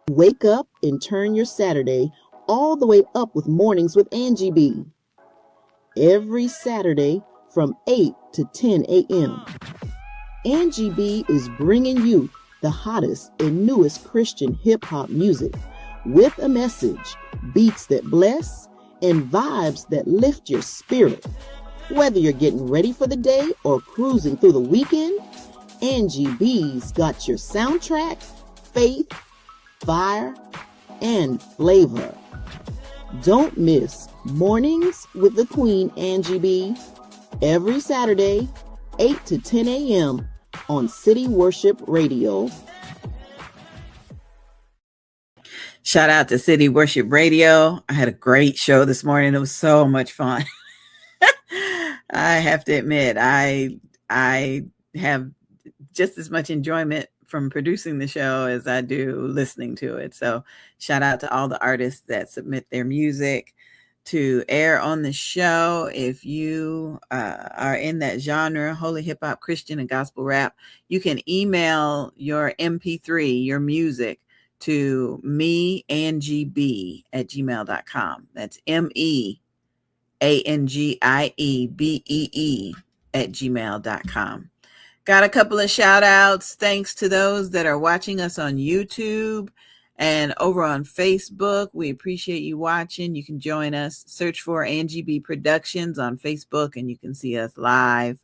Wake up and turn your Saturday all the way up with Mornings with Angie B. Every Saturday from 8 to 10 a.m. Angie B is bringing you the hottest and newest Christian hip-hop music with a message, beats that bless, and vibes that lift your spirit. Whether you're getting ready for the day or cruising through the weekend, Angie B's got your soundtrack, faith, fire, and flavor. Don't miss Mornings with the Queen Angie B every Saturday, 8 to 10 a.m. on City Worship Radio. Shout out to City Worship Radio. I had a great show this morning. It was so much fun. I have to admit, I have just as much enjoyment from producing the show as I do listening to it. So shout out to all the artists that submit their music to air on the show. If you are in that genre, holy hip hop, Christian, and gospel rap, you can email your MP3, your music, to meangiebee@gmail.com. That's meangiebee@gmail.com. Got a couple of shout outs. Thanks to those that are watching us on YouTube and over on Facebook. We appreciate you watching. You can join us. Search for Angie B Productions on Facebook and you can see us live.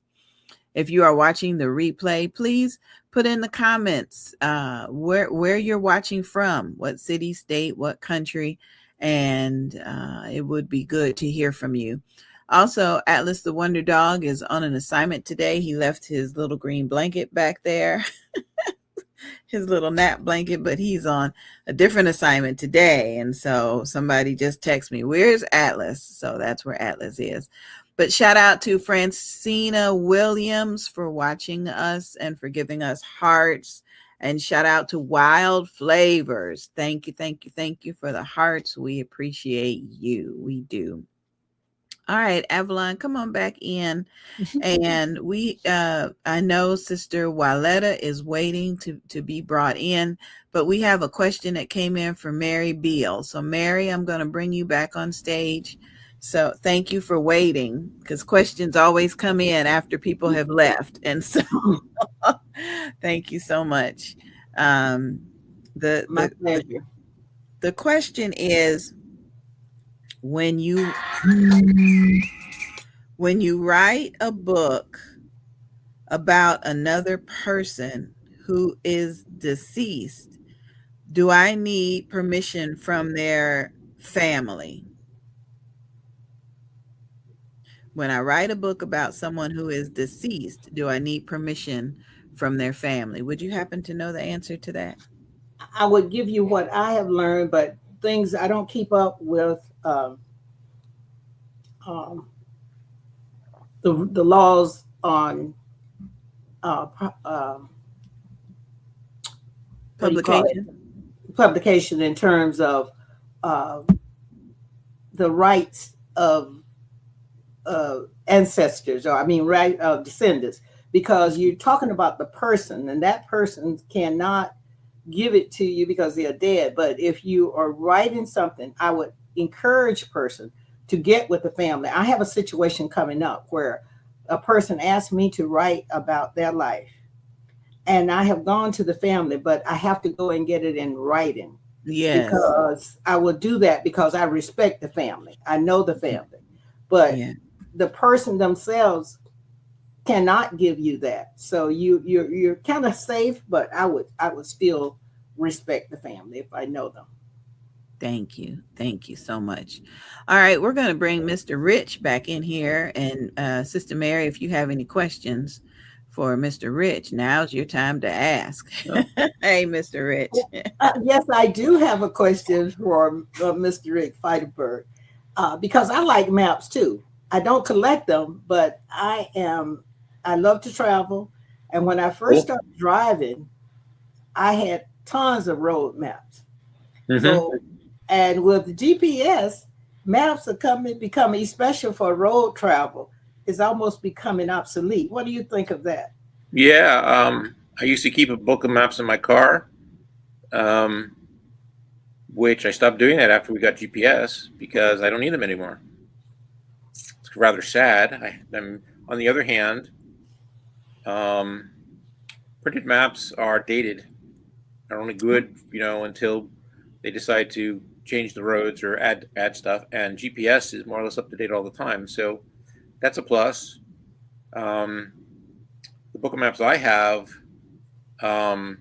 If you are watching the replay, please put in the comments where you're watching from, what city, state, what country, and it would be good to hear from you. Also, Atlas the Wonder Dog is on an assignment today. He left his little green blanket back there, his little nap blanket, but he's on a different assignment today. And so somebody just texted me, where's Atlas? So that's where Atlas is. But shout out to Francina Williams for watching us and for giving us hearts. And shout out to Wild Flavors. Thank you, thank you, thank you for the hearts. We appreciate you. We do. All right, Avalon, come on back in. And I know Sister Waletta is waiting to be brought in, but we have a question that came in from Mary Beal. So Mary, I'm going to bring you back on stage. So thank you for waiting, because questions always come in after people have left. And so thank you so much. My pleasure. The question is, when you write a book about another person who is deceased, do I need permission from their family? When I write a book about someone who is deceased, do I need permission from their family? Would you happen to know the answer to that? I would give you what I have learned, but things I don't keep up with the laws on publication in terms of the rights of ancestors, or right of descendants, because you're talking about the person, and that person cannot give it to you because they're dead. But if you are writing something, I would encourage a person to get with the family. I have a situation coming up where a person asks me to write about their life, and I have gone to the family, but I have to go and get it in writing Yes. because I will do that because I respect the family. I know the family, but Yeah. the person themselves cannot give you that. So you're kind of safe, but I would still respect the family if I know them. Thank you. Thank you so much. All right, we're going to bring Mr. Rich back in here. And Sister Mary, if you have any questions for Mr. Rich, now's your time to ask. No. Hey, Mr. Rich. Yes, I do have a question for Mr. Rick Fighterberg because I like maps too. I don't collect them, but I love to travel. And when I first Cool. started driving, I had tons of road maps. Mm-hmm. So, and with GPS, maps are becoming, especially for road travel, is almost becoming obsolete. What do you think of that? Yeah. I used to keep a book of maps in my car, which I stopped doing that after we got GPS because I don't need them anymore. It's rather sad. On the other hand, um, printed maps are dated. Are only good, until they decide to change the roads or add stuff. And GPS is more or less up to date all the time, so that's a plus. Um, the book of maps I have, um,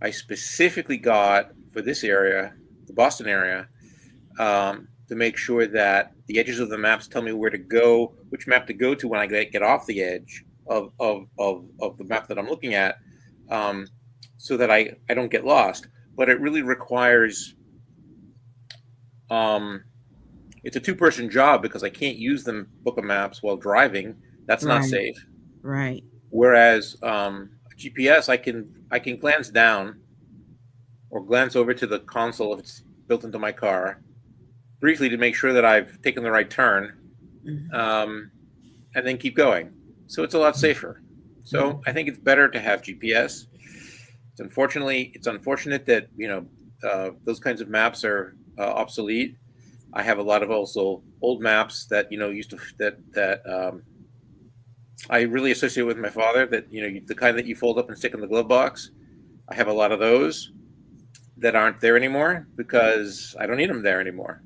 I specifically got for this area, the Boston area, to make sure that the edges of the maps tell me where to go, which map to go to when I get off the edge of the map that I'm looking at, um, so that I don't get lost. But it really requires, um, it's a two-person job because I can't use them book of maps while driving. That's not Right. safe. Right. Whereas GPS, I can glance down or glance over to the console if it's built into my car briefly to make sure that I've taken the right turn, Mhm. and then keep going. So it's a lot safer. So I think it's better to have GPS. It's unfortunate that those kinds of maps are obsolete. I have a lot of also old maps that used to that I really associate with my father. That the kind that you fold up and stick in the glove box. I have a lot of those that aren't there anymore because I don't need them there anymore.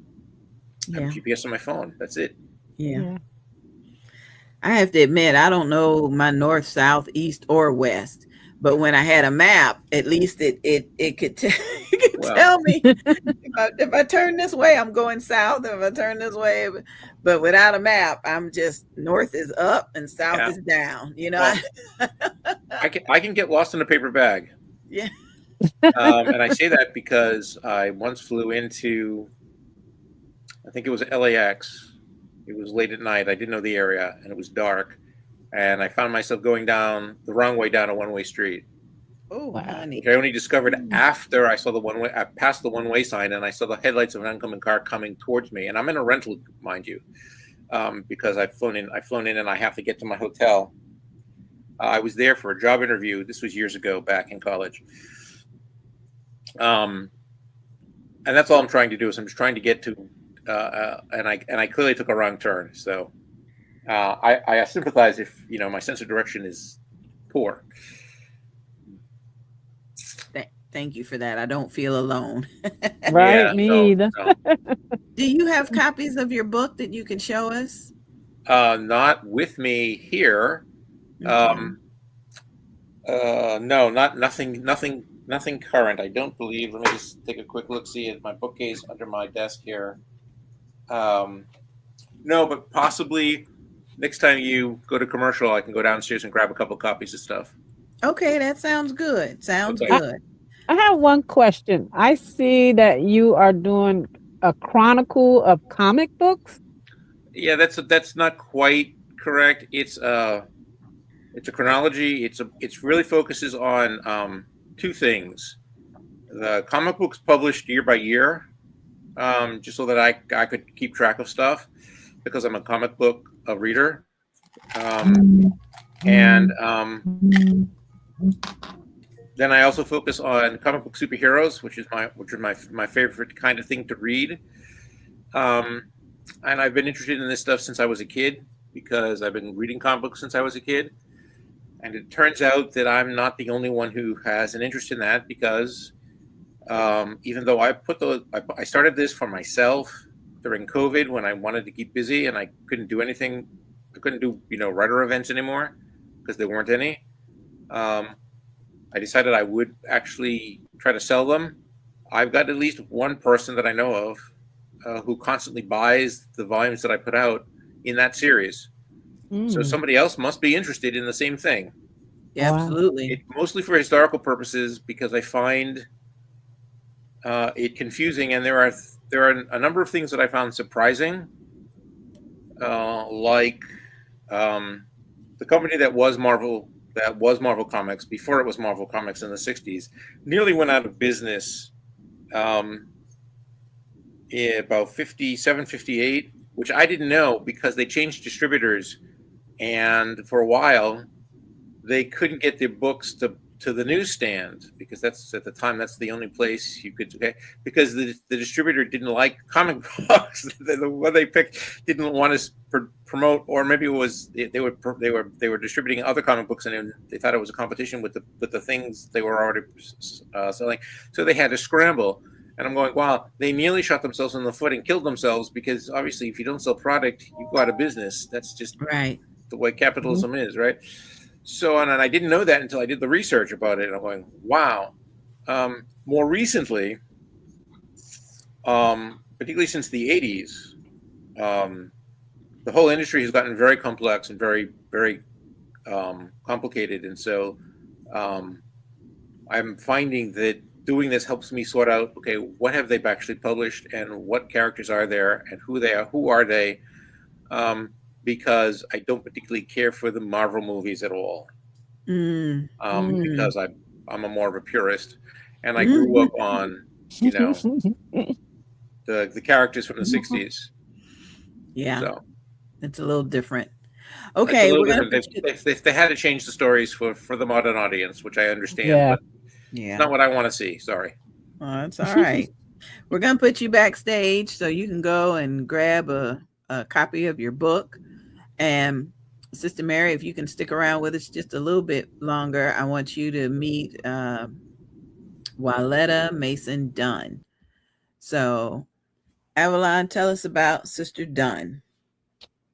I have Yeah. GPS on my phone. That's it. Yeah. Yeah. I have to admit, I don't know my north, south, east, or west. But when I had a map, at least it could it could Well, tell me if I turn this way, I'm going south. If I turn this way, but without a map, I'm just north is up and south yeah. is down. Well, I can get lost in a paper bag. Yeah. And I say that because I once flew into, I think it was LAX. It was late at night. I didn't know the area, and it was dark. And I found myself going down the wrong way down a one-way street, Oh, Wow. honey. which I only discovered after I saw the one-way. I passed the one-way sign, and I saw the headlights of an oncoming car coming towards me. And I'm in a rental, mind you, because I've flown in, and I have to get to my hotel. I was there for a job interview. This was years ago, back in college. And that's all I'm trying to do is I'm just trying to get to, and I clearly took a wrong turn. So I sympathize if my sense of direction is poor. Thank you for that. I don't feel alone. Right, Yeah, me either. no. Do you have copies of your book that you can show us? Not with me here. Okay. No, nothing current. I don't believe. Let me just take a quick look. See at my bookcase under my desk here. No, but possibly next time you go to commercial, I can go downstairs and grab a couple copies of stuff. Okay, that sounds good. Sounds Okay. good. I have one question. I see that you are doing a chronicle of comic books. Yeah, that's not quite correct. It's a chronology. It's really focuses on two things. The comic books published year by year, just so that I could keep track of stuff because I'm a comic book reader, and then I also focus on comic book superheroes, which are my favorite kind of thing to read. And I've been interested in this stuff since I was a kid. because I've been reading comic books since I was a kid. And it turns out that I'm not the only one who has an interest in that, because even though I started this for myself during COVID when I wanted to keep busy and I couldn't do anything. I couldn't do, writer events anymore because there weren't any. I decided I would actually try to sell them. I've got at least one person that I know of who constantly buys the volumes that I put out in that series. So somebody else must be interested in the same thing. Yeah, absolutely. It's mostly for historical purposes, because I find it confusing, and there are a number of things that I found surprising, like the company that was Marvel Comics before it was Marvel Comics in the 60s nearly went out of business in about 57, 58, which I didn't know, because they changed distributors, and for a while they couldn't get their books to the newsstand, because that's, at the time, that's the only place you could, because the distributor didn't like comic books. The one they picked didn't want to promote, or maybe it was they were distributing other comic books, and they thought it was a competition with the things they were already selling, so they had to scramble. And I'm going, wow, they nearly shot themselves in the foot and killed themselves, because obviously if you don't sell product, you go out of business. That's just right. The way capitalism is, right? So, and I didn't know that until I did the research about it, and I'm going, wow. More recently, particularly since the 80s, the whole industry has gotten very complex and very, very complicated. And so I'm finding that doing this helps me sort out, okay, what have they actually published, and what characters are there, and who are they? Because I don't particularly care for the Marvel movies at all. Because I'm a more of a purist, and I grew up on, the characters from the 60s. Yeah. So it's a little different. Okay. They had to change the stories for the modern audience, which I understand, but it's not what I want to see. Sorry. Well, that's all right. We're going to put you backstage so you can go and grab a copy of your book. And Sister Mary, if you can stick around with us just a little bit longer, I want you to meet Wyletta Mason Dunn. So, Avalon, tell us about Sister Dunn.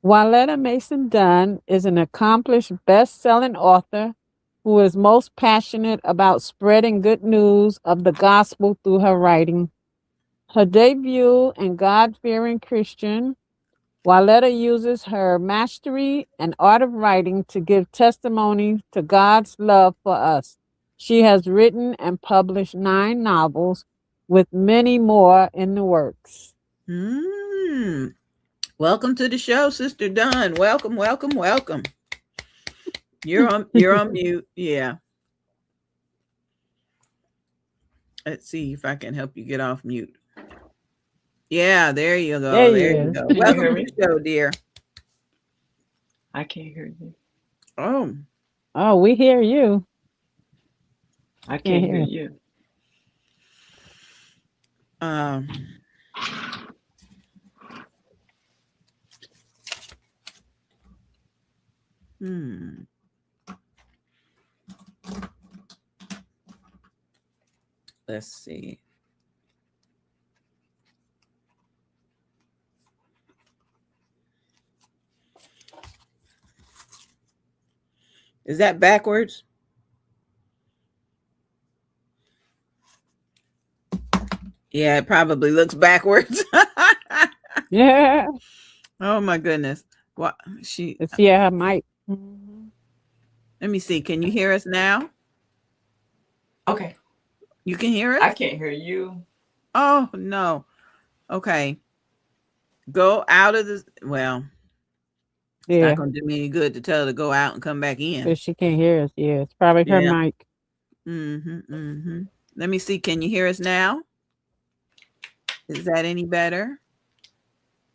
Wyletta Mason Dunn is an accomplished best-selling author who is most passionate about spreading good news of the gospel through her writing. Her debut in God-fearing Christian, Wyletta uses her mastery and art of writing to give testimony to God's love for us. She has written and published 9 novels, with many more in the works. Welcome to the show, Sister Dunn. Welcome, welcome, welcome. You're on mute. Yeah. Let's see if I can help you get off mute. Yeah, there you go. There you go. Welcome to the show, dear. I can't hear you. Oh, we hear you. I can't hear you. Let's see. Is that backwards? Yeah, it probably looks backwards. Yeah. Oh my goodness. What her mic. Let me see. Can you hear us now? Okay. You can hear us? I can't hear you. Oh no. Okay. Go out of this. Well, it's not going to do me any good to tell her to go out and come back in. Because she can't hear us. Yeah, it's probably her mic. Let me see. Can you hear us now? Is that any better?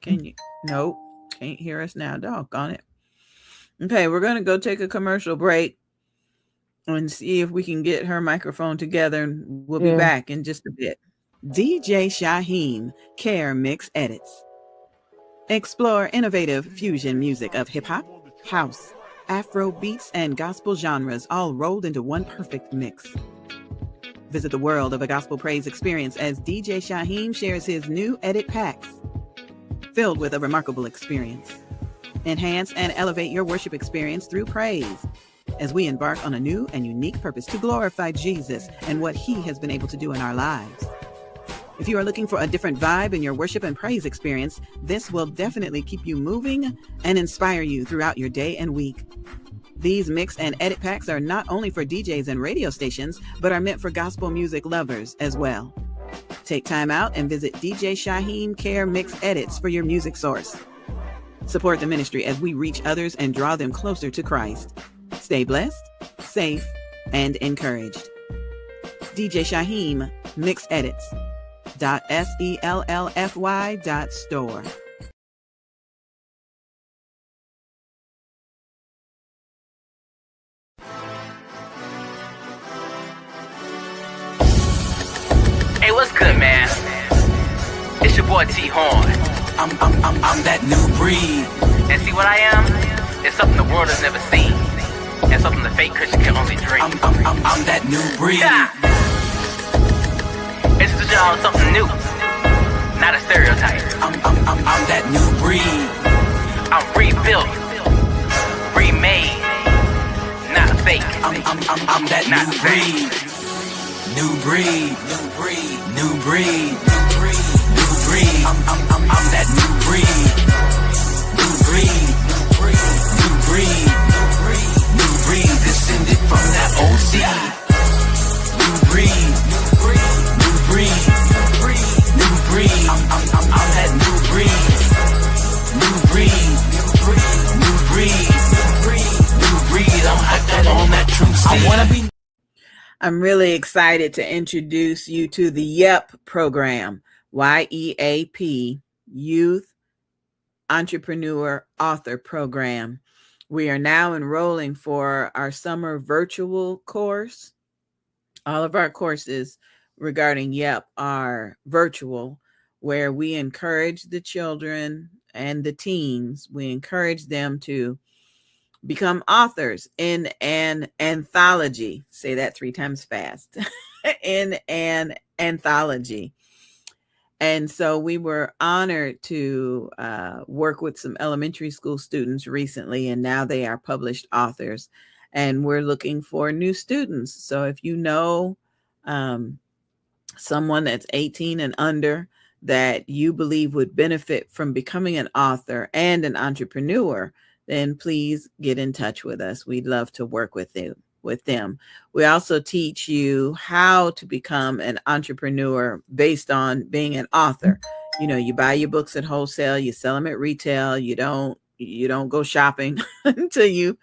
Can you? Nope. Can't hear us now. Doggone it. Okay, we're going to go take a commercial break and see if we can get her microphone together, and we'll be back in just a bit. DJ Shaheem Care Mix Edits. Explore innovative fusion music of hip hop, house, Afro beats, and gospel genres all rolled into one perfect mix. Visit the world of a gospel praise experience as DJ Shaheem shares his new edit packs, filled with a remarkable experience. Enhance and elevate your worship experience through praise as we embark on a new and unique purpose to glorify Jesus and what he has been able to do in our lives. If you are looking for a different vibe in your worship and praise experience, this will definitely keep you moving and inspire you throughout your day and week. These mix and edit packs are not only for DJs and radio stations, but are meant for gospel music lovers as well. Take time out and visit DJ Shaheem Care Mix Edits for your music source. Support the ministry as we reach others and draw them closer to Christ. Stay blessed, safe, and encouraged. DJ Shaheem Mix Edits. .sellfy.store. Hey, what's good, man? It's your boy T Horn. I'm that new breed. And see what I am? It's something the world has never seen, and something the fake Christian can only dream. I'm that new breed. Yeah. It's just y'all something new, not a stereotype. I'm that new breed. I'm rebuilt, remade, not fake. I'm that not new fake. breed. New breed. New breed. New breed. New breed. New breed. I'm that new breed. New breed. New breed. New breed. New breed. New breed. Descended from that old seed. New breed. New breed. New breed. New breed. I'm that new breed. New breed. New breed. New breed. New breed. I'm on that true seed. I wanna be. I'm really excited to introduce you to the YEP program, YEAP, Youth Entrepreneur Author Program. We are now enrolling for our summer virtual course. All of our courses regarding YEP are virtual, where we encourage the children and the teens, we encourage them to become authors in an anthology. Say that 3 times fast. In an anthology. And so we were honored to work with some elementary school students recently, and now they are published authors. And we're looking for new students. So if you know someone that's 18 and under that you believe would benefit from becoming an author and an entrepreneur, then please get in touch with us. We'd love to work with them. We also teach you how to become an entrepreneur based on being an author. You know, you buy your books at wholesale, you sell them at retail, you don't go shopping until you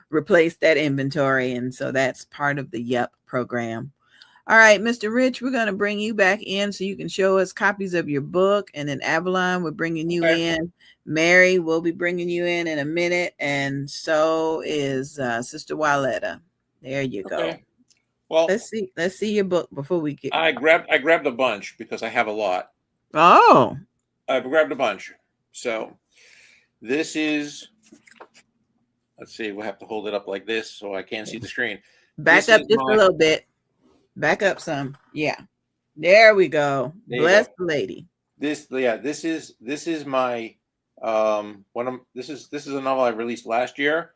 replace that inventory. And so that's part of the YEP program. All right, Mr. Rich, we're going to bring you back in so you can show us copies of your book. And then Avalon, we're bringing you in. Mary, we'll be bringing you in a minute. And so is Sister Waletta. There you go. Well, let's see your book before we get. I grabbed a bunch because I have a lot. Oh. I've grabbed a bunch. So this is, let's see, we'll have to hold it up like this so I can't see the screen. Back up just a little bit. Back up some. Yeah. There we go. Bless the lady. This is my this is a novel I released last year,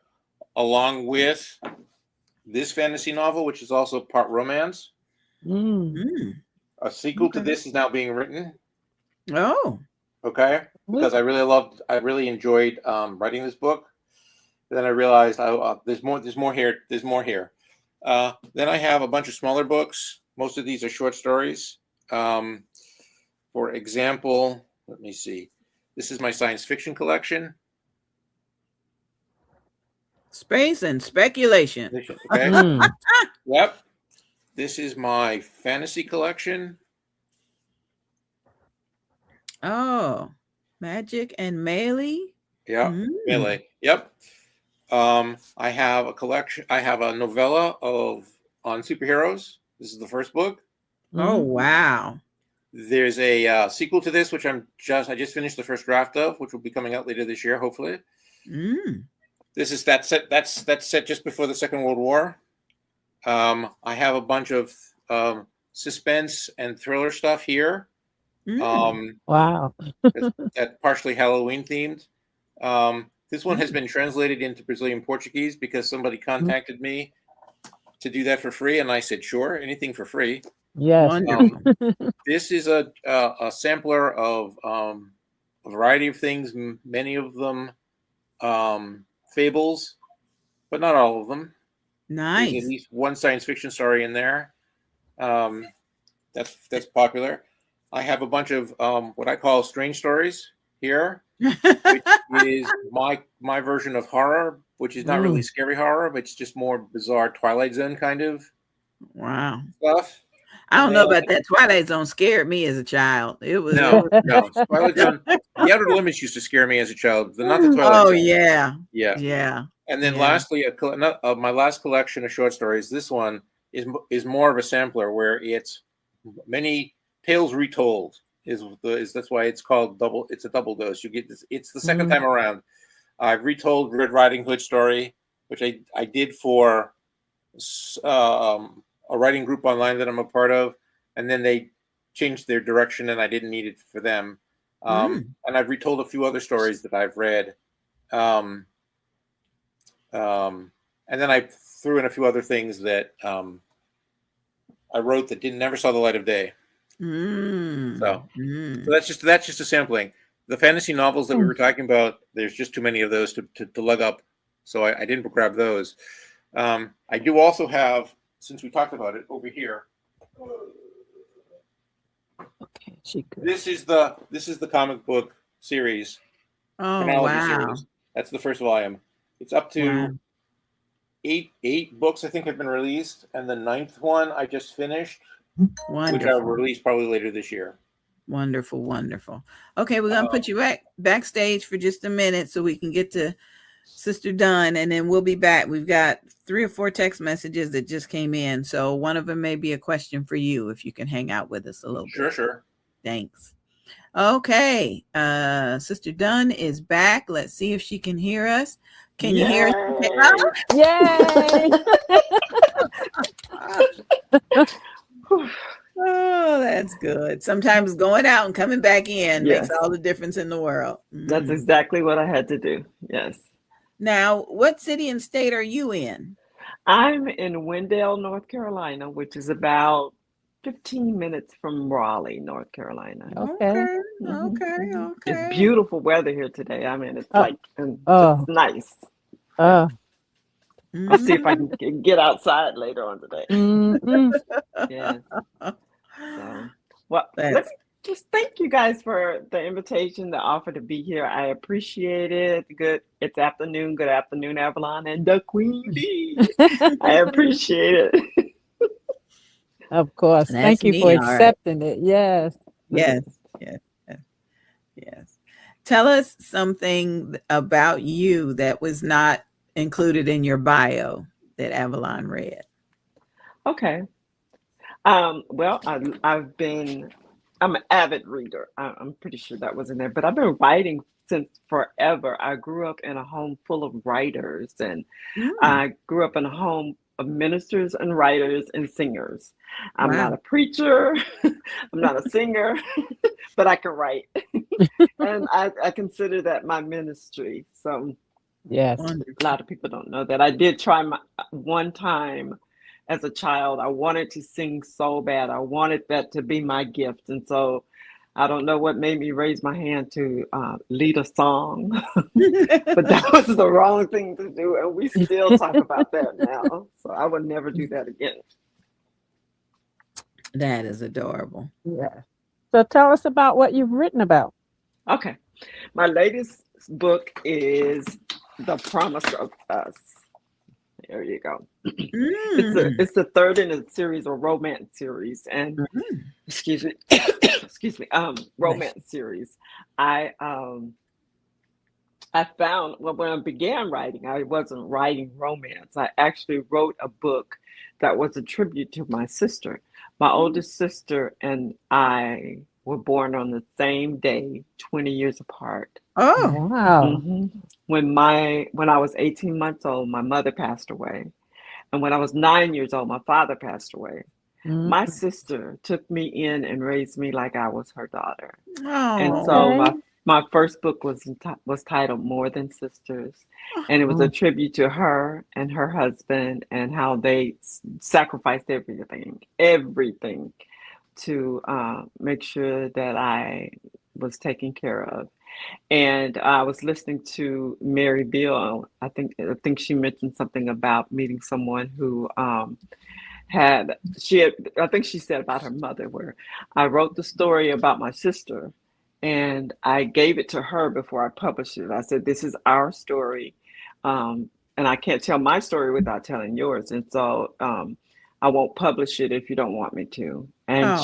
along with this fantasy novel, which is also part romance. A sequel to this is now being written. Oh. Okay. Because I really enjoyed writing this book. Then I realized there's more here. Then I have a bunch of smaller books. Most of these are short stories. For example, let me see. This is my science fiction collection. Space and speculation. Okay. Yep. This is my fantasy collection. Oh, Magic and Melee. Yeah, Melee. Yep. I have a collection. I have a novella on superheroes. This is the first book. Oh, wow. There's a sequel to this, which I just finished the first draft of, which will be coming out later this year, hopefully. This is that's set just before the Second World War. I have a bunch of suspense and thriller stuff here. Wow. That partially Halloween themed. This one has been translated into Brazilian Portuguese because somebody contacted me to do that for free, and I said, sure, anything for free. Yes. This is a sampler of a variety of things, many of them fables, but not all of them. Nice. There's at least one science fiction story in there. That's popular. I have a bunch of what I call strange stories here, which is my version of horror, which is not really scary horror, but it's just more bizarre Twilight Zone kind of stuff. I don't know about that. Twilight Zone scared me as a child. It was no. Twilight Zone. The Outer Limits used to scare me as a child, not the Twilight Zone. Yeah. And then lastly, my last collection of short stories. This one is more of a sampler where it's many tales retold. That's why it's called double. It's a double dose. You get this. It's the second time around. I've retold Red Riding Hood story, which I did for a writing group online that I'm a part of, and then they changed their direction, and I didn't need it for them. And I've retold a few other stories that I've read, and then I threw in a few other things that I wrote that never saw the light of day. So that's just a sampling. The fantasy novels that we were talking about, there's just too many of those to lug up, so I didn't grab those. I do also have, since we talked about it, over here. Okay, this is the comic book series. Series. That's the first volume. It's up to eight books I think have been released, and the 9th one I just finished, which I'll release probably later this year. Wonderful. Okay, we're gonna put you backstage for just a minute so we can get to Sister Dunn, and then we'll be back. We've got 3 or 4 text messages that just came in, so one of them may be a question for you if you can hang out with us a little bit. Sure. Thanks. Okay, Sister Dunn is back. Let's see if she can hear us. Can you hear us? Yay! Oh, that's good. Sometimes going out and coming back in makes all the difference in the world. That's exactly what I had to do. Yes. Now, what city and state are you in? I'm in Wendell, North Carolina, which is about 15 minutes from Raleigh, North Carolina. Okay. It's beautiful weather here today. I mean, it's it's nice. I'll see if I can get outside later on today. Yes. So, well, let me just thank you guys for the invitation, the offer to be here. I appreciate it. It's afternoon. Good afternoon, Avalon and the Queen Bee. I appreciate it. Of course. Thank you for accepting it. Yes. Tell us something about you that was not included in your bio that Avalon read. Okay. Well, I'm an avid reader. I'm pretty sure that was in there, but I've been writing since forever. I grew up in a home full of writers, and I grew up in a home of ministers and writers and singers. I'm not a preacher. I'm not a singer, but I can write. And I consider that my ministry. So yes, a lot of people don't know that. I did try one time as a child. I wanted to sing so bad. I wanted that to be my gift. And so I don't know what made me raise my hand to lead a song, but that was the wrong thing to do. And we still talk about that now. So I would never do that again. That is adorable. Yeah. So tell us about what you've written about. Okay. My latest book is The Promise of Us. There you go. It's the third in a series, or romance series, and excuse me, romance series. I found, well, when I began writing, I wasn't writing romance. I actually wrote a book that was a tribute to my sister, My oldest sister and I were born on the same day, 20 years apart. Oh. Wow. hmm when I was 18 months old, my mother passed away. And when I was 9 years old, my father passed away. Mm, My sister took me in and raised me like I was her daughter. And Oh. so okay. my first book was titled More Than Sisters, and it was a Oh, tribute to her and her husband and how they sacrificed everything to make sure that I was taken care of. And I was listening to Mary Beale. I think she mentioned something about meeting someone who had I think she said about her mother, where I wrote the story about my sister and I gave it to her before I published it. I said, this is our story. And I can't tell my story without telling yours. And so I won't publish it if you don't want me to. And Oh.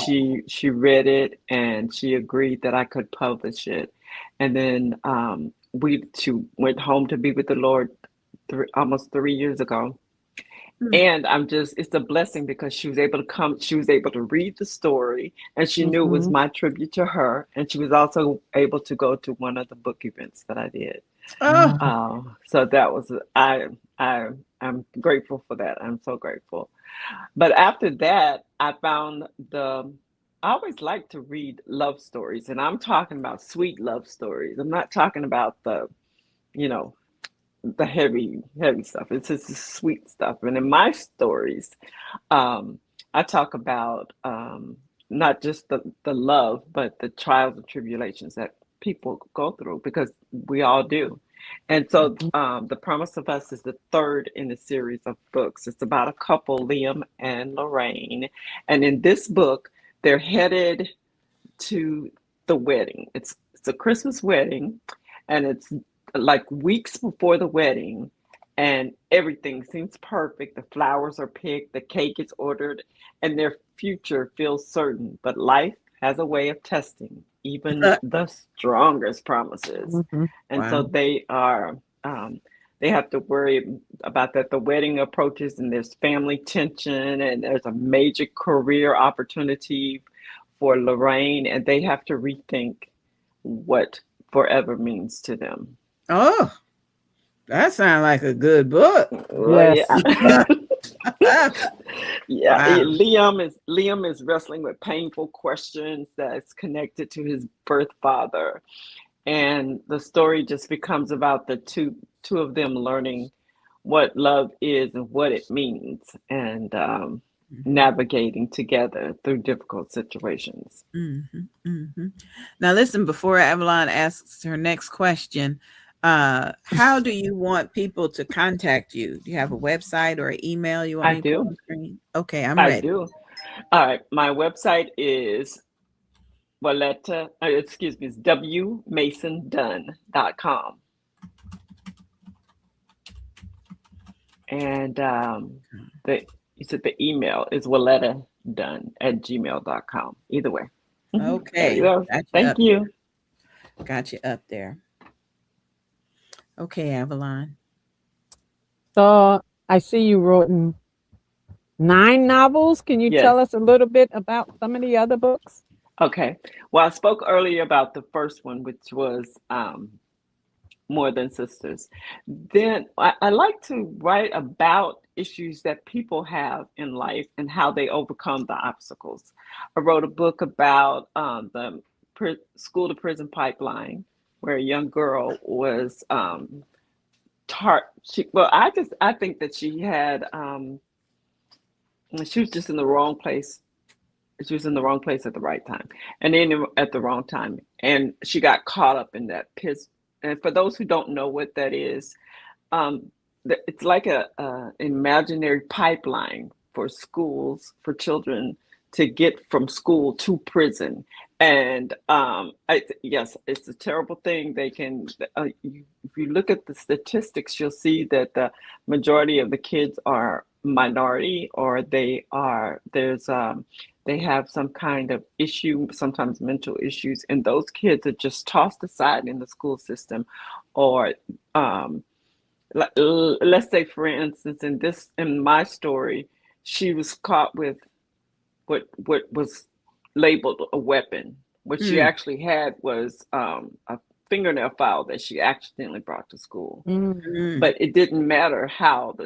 she read it and she agreed that I could publish it. And then she went home to be with the Lord almost 3 years ago. Mm. And it's a blessing because she was able to read the story and she knew it was mhm. my tribute to her. And she was also able to go to one of the book events that I did. Oh. So that was, I'm grateful for that. I'm so grateful. But after that, I always like to read love stories, and I'm talking about sweet love stories. I'm not talking about you know, the heavy stuff. It's just the sweet stuff. And in my stories, um, I talk about not just the love, but the trials and tribulations that people go through because we all do. And so The Promise of Us is the third in the series of books. It's about a couple, Liam and Lorraine. And in this book, they're headed to the wedding. It's a Christmas wedding, and it's like weeks before the wedding, and everything seems perfect. The flowers are picked, the cake is ordered, and their future feels certain. But life has a way of testing even the strongest promises, Mhm. and so Wow. they have to worry about that. The wedding approaches, and there's family tension, and there's a major career opportunity for Lorraine, and they have to rethink what forever means to them. Oh, that sounds like a good book. Oh yeah. Yes. Yeah, Wow. Liam is wrestling with painful questions that's connected to his birth father, and the story just becomes about the two of them learning what love is and what it means, and Mhm. navigating together through difficult situations. Mhm. Mhm. Now listen, before Avalon asks her next question, how do you want people to contact you? Do you have a website or an email you want I me to put do. on screen? Okay, I'm I ready. do. All right. My website is it's wmasondunn.com. And the you said the email is walletadunn@gmail.com. Either way. There you Okay, go. Thank you. got you up there. Okay, Avalon. So I see you wrote 9 novels. Can you Yes. tell us a little bit about some of the other books? Okay. Well, I spoke earlier about the first one, which was More Than Sisters. Then I like to write about issues that people have in life and how they overcome the obstacles. I wrote a book about the school to prison pipeline, where a young girl was I think that she was just in the wrong place. She was in the wrong place at the right time, and then at the wrong time, and she got caught up in that piss. And for those who don't know what that is, um, it's like a imaginary pipeline for schools for children to get from school to prison. And yes, it's a terrible thing. If you look at the statistics, you'll see that the majority of the kids are minority, or they have some kind of issue, sometimes mental issues, and those kids are just tossed aside in the school system, or um, let's say, for instance, in my story, she was caught with what was labeled a weapon. What she Mm. actually had was a fingernail file that she accidentally brought to school. Mm. But it didn't matter how what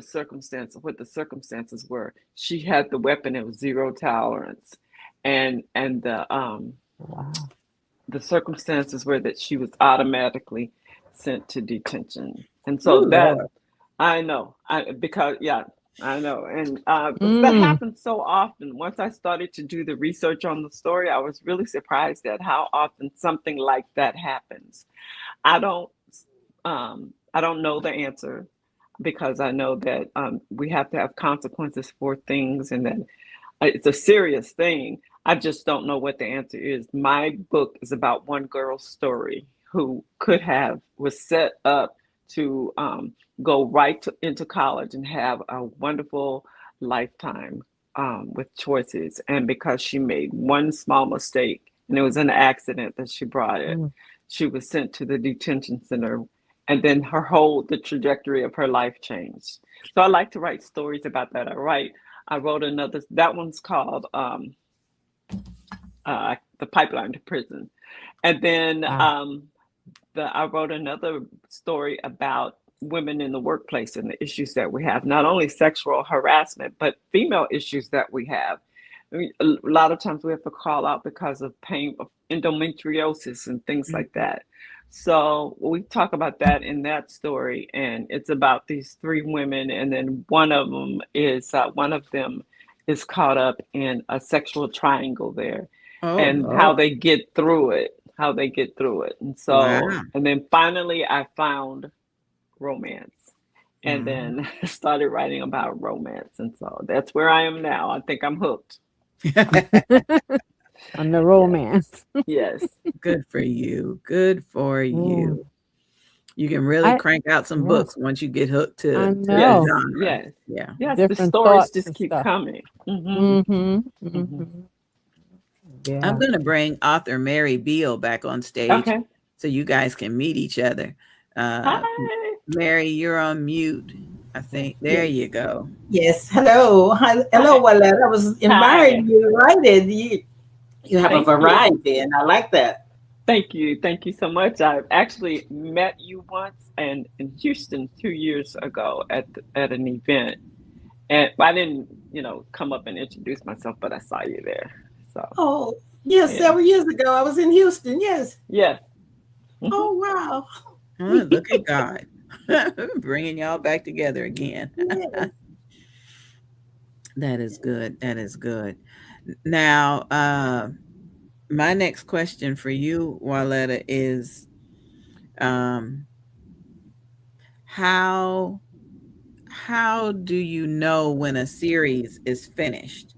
the circumstances were. She had the weapon. It was zero tolerance, and Wow. the circumstances were that she was automatically sent to detention. And so Oh that Lord. I know, because yeah, I know, and that Mm. happens so often. Once I started to do the research on the story, I was really surprised at how often something like that happens. I don't, I don't know the answer because I know that we have to have consequences for things, and that it's a serious thing. I just don't know what the answer is. My book is about one girl's story who was set up to go into college and have a wonderful lifetime with choices. And because she made one small mistake, and it was an accident that she brought it, Mm. she was sent to the detention center. And then the trajectory of her life changed. So I like to write stories about that. I wrote another, that one's called The Pipeline to Prison. And then Wow. I wrote another story about women in the workplace and the issues that we have, not only sexual harassment, but female issues that we have. I mean, a lot of times we have to call out because of pain of endometriosis and things like that. So we talk about that in that story, and it's about these three women, and then one of them is caught up in a sexual triangle there, Oh and how Lord. they get through it, and so, Wow. and then finally I found romance, and Wow. then started writing about romance, and so that's where I am now. I think I'm hooked. On the Yes, romance. yes. Good for you. Good for Mm. you. You can really I crank out some Yeah, books once you get hooked I to the Yes, know. genre. yes, Yeah. yes. The Different stories thoughts just and keep stuff. coming. Mm-hmm. Hmm. Mm-hmm. I'm Yeah. going to bring author Mary Beal back on stage Okay. so you guys can meet each other. Uh, Hi. Mary, you're on mute. I think there Yes. you go. Yes. Hello. Hi. Hello, Hi. Wallet. I was Hi. admiring you writing. You have a Thank you. variety, and I like that. Thank you. Thank you so much. I've actually met you once and in Houston 2 years ago at an event. And I didn't, come up and introduce myself, but I saw you there. So, Oh, yes. yeah. Several years ago, I was in Houston. Yes. Yes. Hmm. Oh, wow. Oh, look at God bringing y'all back together again. Yes. That is good. That is good. Now, my next question for you, Warletta, is um, how how do you know when a series is finished?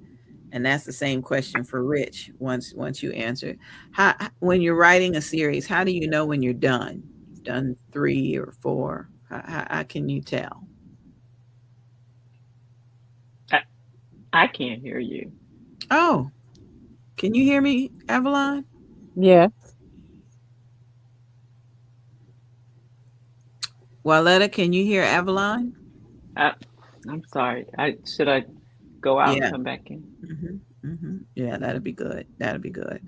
And that's the same question for Rich. Once you answer, how when you're writing a series, how do you know when you're done? You've done 3 or 4. How can you tell? I, I can't hear you. Oh, can you hear me, Avalon? Yeah. Waletta, can you hear Avalon? I, I'm sorry. Should I go out and Yeah. come back in? Yeah, that'd be good. That'd be good.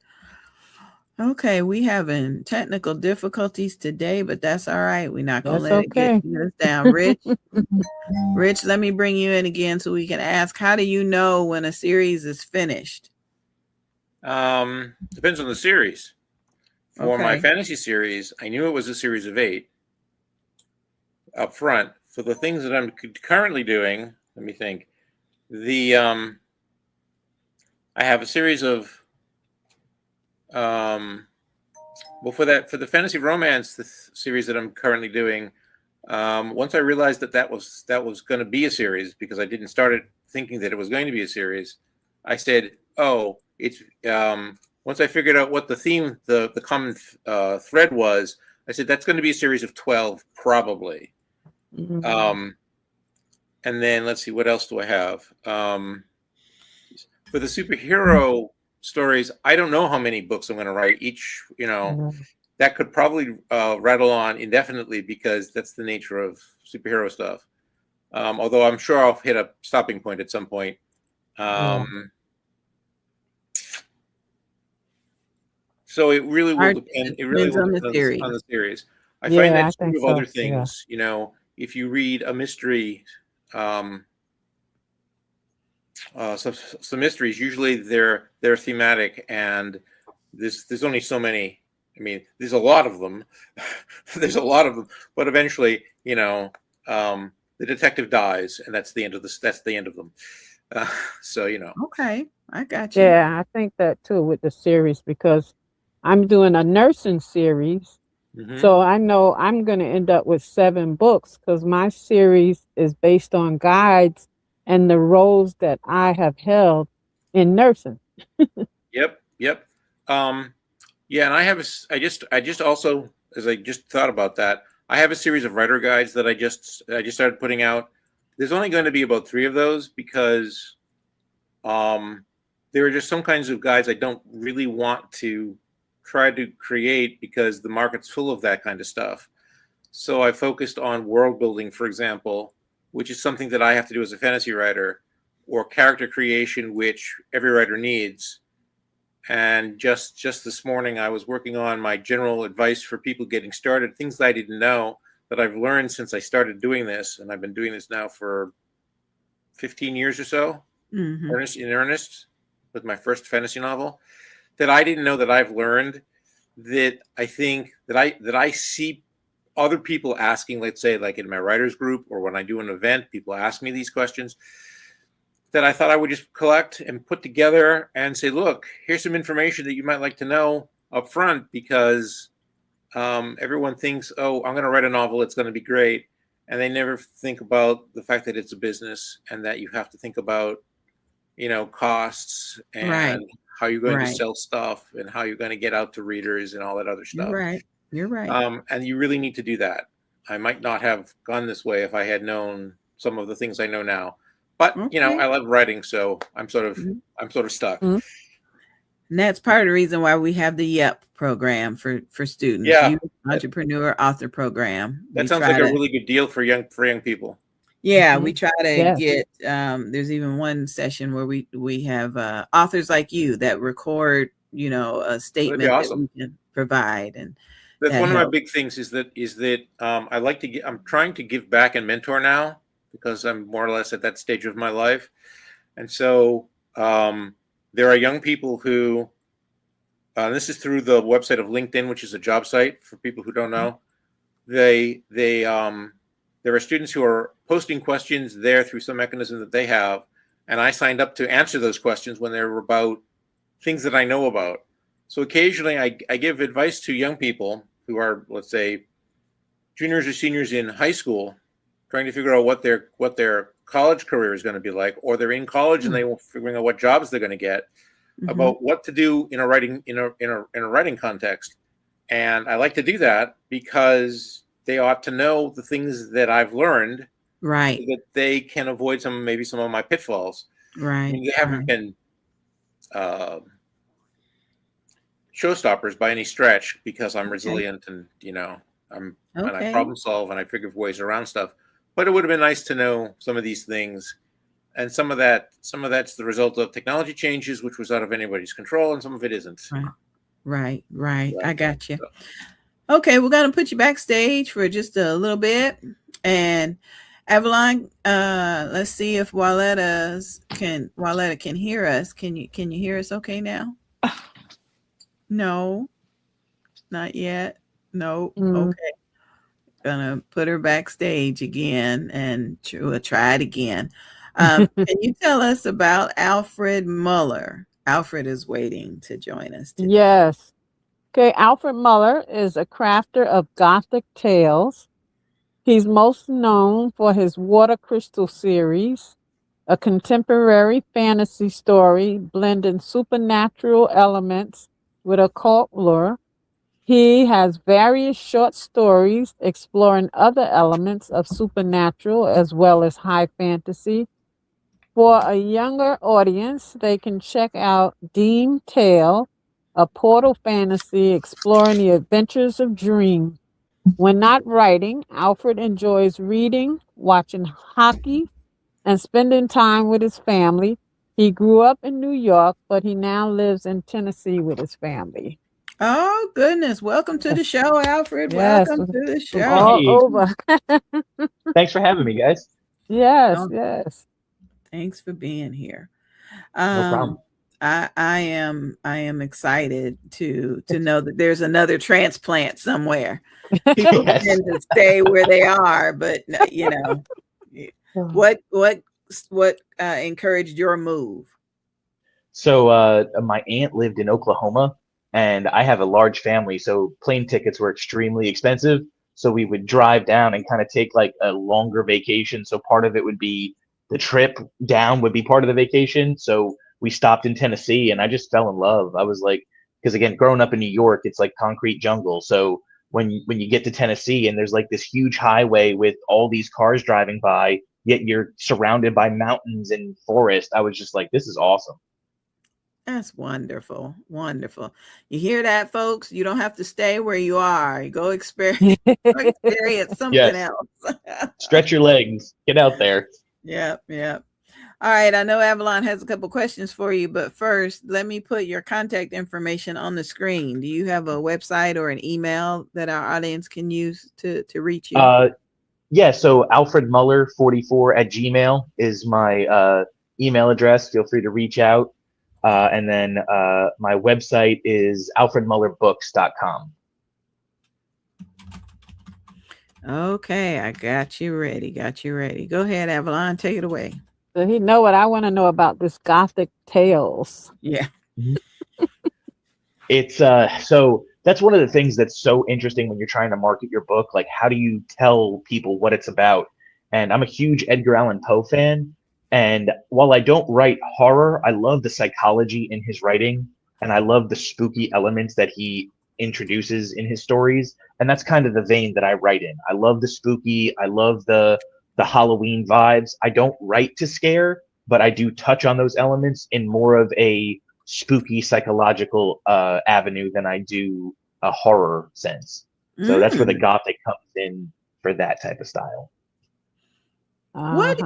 Okay, we having technical difficulties today, but that's all right. We're not gonna That's let it get okay. us down. Rich, let me bring you in again so we can ask, how do you know when a series is finished? Depends on the series. For my Okay. fantasy series, I knew it was a series of 8 up front. For the things that I'm currently doing, let me think. I have a series of well, for the fantasy romance series that I'm currently doing. Once I realized that was going to be a series, because I didn't start it thinking that it was going to be a series, I said, "Oh, it's." Once I figured out what the theme, the common thread was, I said that's going to be a series of 12, probably. Mhm. And then let's see, what else do I have? For the superhero stories, I don't know how many books I'm going to write. Each, Mhm. that could probably rattle on indefinitely, because that's the nature of superhero stuff. Although I'm sure I'll hit a stopping point at some point. Yeah. So it really will Art depend. It really depends will on the depend on series. the series. I find Yeah, I that's think true of other so. Yeah. things. If you read a mystery, um, some mysteries, usually they're thematic, and there's only so many. I mean, there's a lot of them. There's a lot of them, but eventually, the detective dies, and that's the end of this. That's the end of them. Uh, so Okay, I got you. Yeah, I think that too with the series because I'm doing a nursing series. hmm So I know I'm going to end up with 7 books because my series is based on guides and the roles that I have held in nursing. Yep, yep. Um, yeah, and I just also, as I just thought about that, I have a series of writer guides that I just started putting out. There's only going to be about 3 of those because um, there are just some kinds of guides I don't really want to try to create because the market's full of that kind of stuff. So I focused on world building, for example, which is something that I have to do as a fantasy writer, or character creation, which every writer needs. And just this morning, I was working on my general advice for people getting started, things that I didn't know that I've learned since I started doing this, and I've been doing this now for 15 years or so, Hmm. in earnest, with my first fantasy novel, that I didn't know that I've learned, that I think that I see other people asking, let's say like in my writers group or when I do an event, people ask me these questions that I thought I would just collect and put together and say, look, here's some information that you might like to know up front because everyone thinks, oh, I'm going to write a novel, it's going to be great. And they never think about the fact that it's a business and that you have to think about, costs Right, and how you're going to right. sell stuff and how you're going to get out to readers and all that other You're stuff. right. You're right. And you really need to do that. I might not have gone this way if I had known some of the things I know now. But Okay. I love writing, so Mhm. I'm sort of stuck. Mm. And that's part of the reason why we have the YEP program for students, Yeah, Youth that Entrepreneur Author Program. that We sounds like try a to really good deal for young people. Yeah, we Mhm. try to Yes. get there's even one session where we have authors like you that record, a That'd be statement that awesome. we can provide, and That's that one of my helps. big things is that I like to I'm trying to give back and mentor now because I'm more or less at that stage of my life, and so there are young people who this is through the website of LinkedIn, which is a job site for people who don't know. They there are students who are posting questions there through some mechanism that they have, and I signed up to answer those questions when they're about things that I know about. So occasionally I give advice to young people who are, let's say, juniors or seniors in high school, trying to figure out what their college career is going to be like, or they're in college and they will figuring out what jobs they're going to get, Mm-hmm. about what to do in a writing context. And I like to do that because they ought to know the things that I've learned so Right, that they can avoid maybe some of my pitfalls. I right, mean, they haven't right. been uh, showstoppers by any stretch because I'm Okay, resilient and I okay. problem solve and I figure ways around stuff. But it would have been nice to know some of these things, and some of that's the result of technology changes, which was out of anybody's control, and some of it isn't. Right, right, right. Yeah. I got you. So, Okay, we're gonna put you backstage for just a little bit, and Avalon, let's see if Waletta can hear us. Can you hear us okay now? No, not yet. No. Mm. Okay. Gonna put her backstage again, and we'll try it again. Can you tell us about Alfred Muller? Alfred is waiting to join us today. Yes. Okay, Alfred Muller is a crafter of Gothic tales. He's most known for his Water Crystal series, a contemporary fantasy story blending supernatural elements with occult lore. He has various short stories exploring other elements of supernatural as well as high fantasy. For a younger audience, they can check out Deem Tale, a portal fantasy exploring the adventures of Dream. When not writing, Alfred enjoys reading, watching hockey, and spending time with his family. He grew up in New York, but he now lives in Tennessee with his family. Oh, goodness. Welcome to the show, Alfred. Yes, Welcome to the from show. all Hey, over. thanks for having me, guys. Yes, Oh, yes. thanks for being here. No problem. Um, I am excited to know that there's another transplant somewhere. People Yes. tend to stay where they are, but what encouraged your move? So my aunt lived in Oklahoma, and I have a large family, so plane tickets were extremely expensive. So we would drive down and kind of take like a longer vacation. So part of it would be the trip down would be part of the vacation. So we stopped in Tennessee, and I just fell in love. I was like, because again, growing up in New York, it's like concrete jungle. So when you get to Tennessee and there's like this huge highway with all these cars driving by, yet you're surrounded by mountains and forest, I was just like, this is awesome. That's wonderful. Wonderful. You hear that, folks? You don't have to stay where you are. You go experience something Yes. else. Stretch your legs. Get out there. Yep, yep. All right. I know Avalon has a couple questions for you, but first, let me put your contact information on the screen. Do you have a website or an email that our audience can use to reach you? Yeah, so Alfred Muller 44 at Gmail is my email address. Feel free to reach out. And then my website is alfredmullerbooks.com. Okay, I got you ready. Got you ready. Go ahead, Avalon. Take it away. So he know what I want to know about this Gothic tales. Yeah. It's so that's one of the things that's so interesting when you're trying to market your book. Like, how do you tell people what it's about? And I'm a huge Edgar Allan Poe fan. And while I don't write horror, I love the psychology in his writing, and I love the spooky elements that he introduces in his stories. And that's kind of the vein that I write in. I love the spooky. I love the Halloween vibes. I don't write to scare, but I do touch on those elements in more of a spooky psychological avenue than I do a horror sense. So that's where the gothic comes in for that type of style. What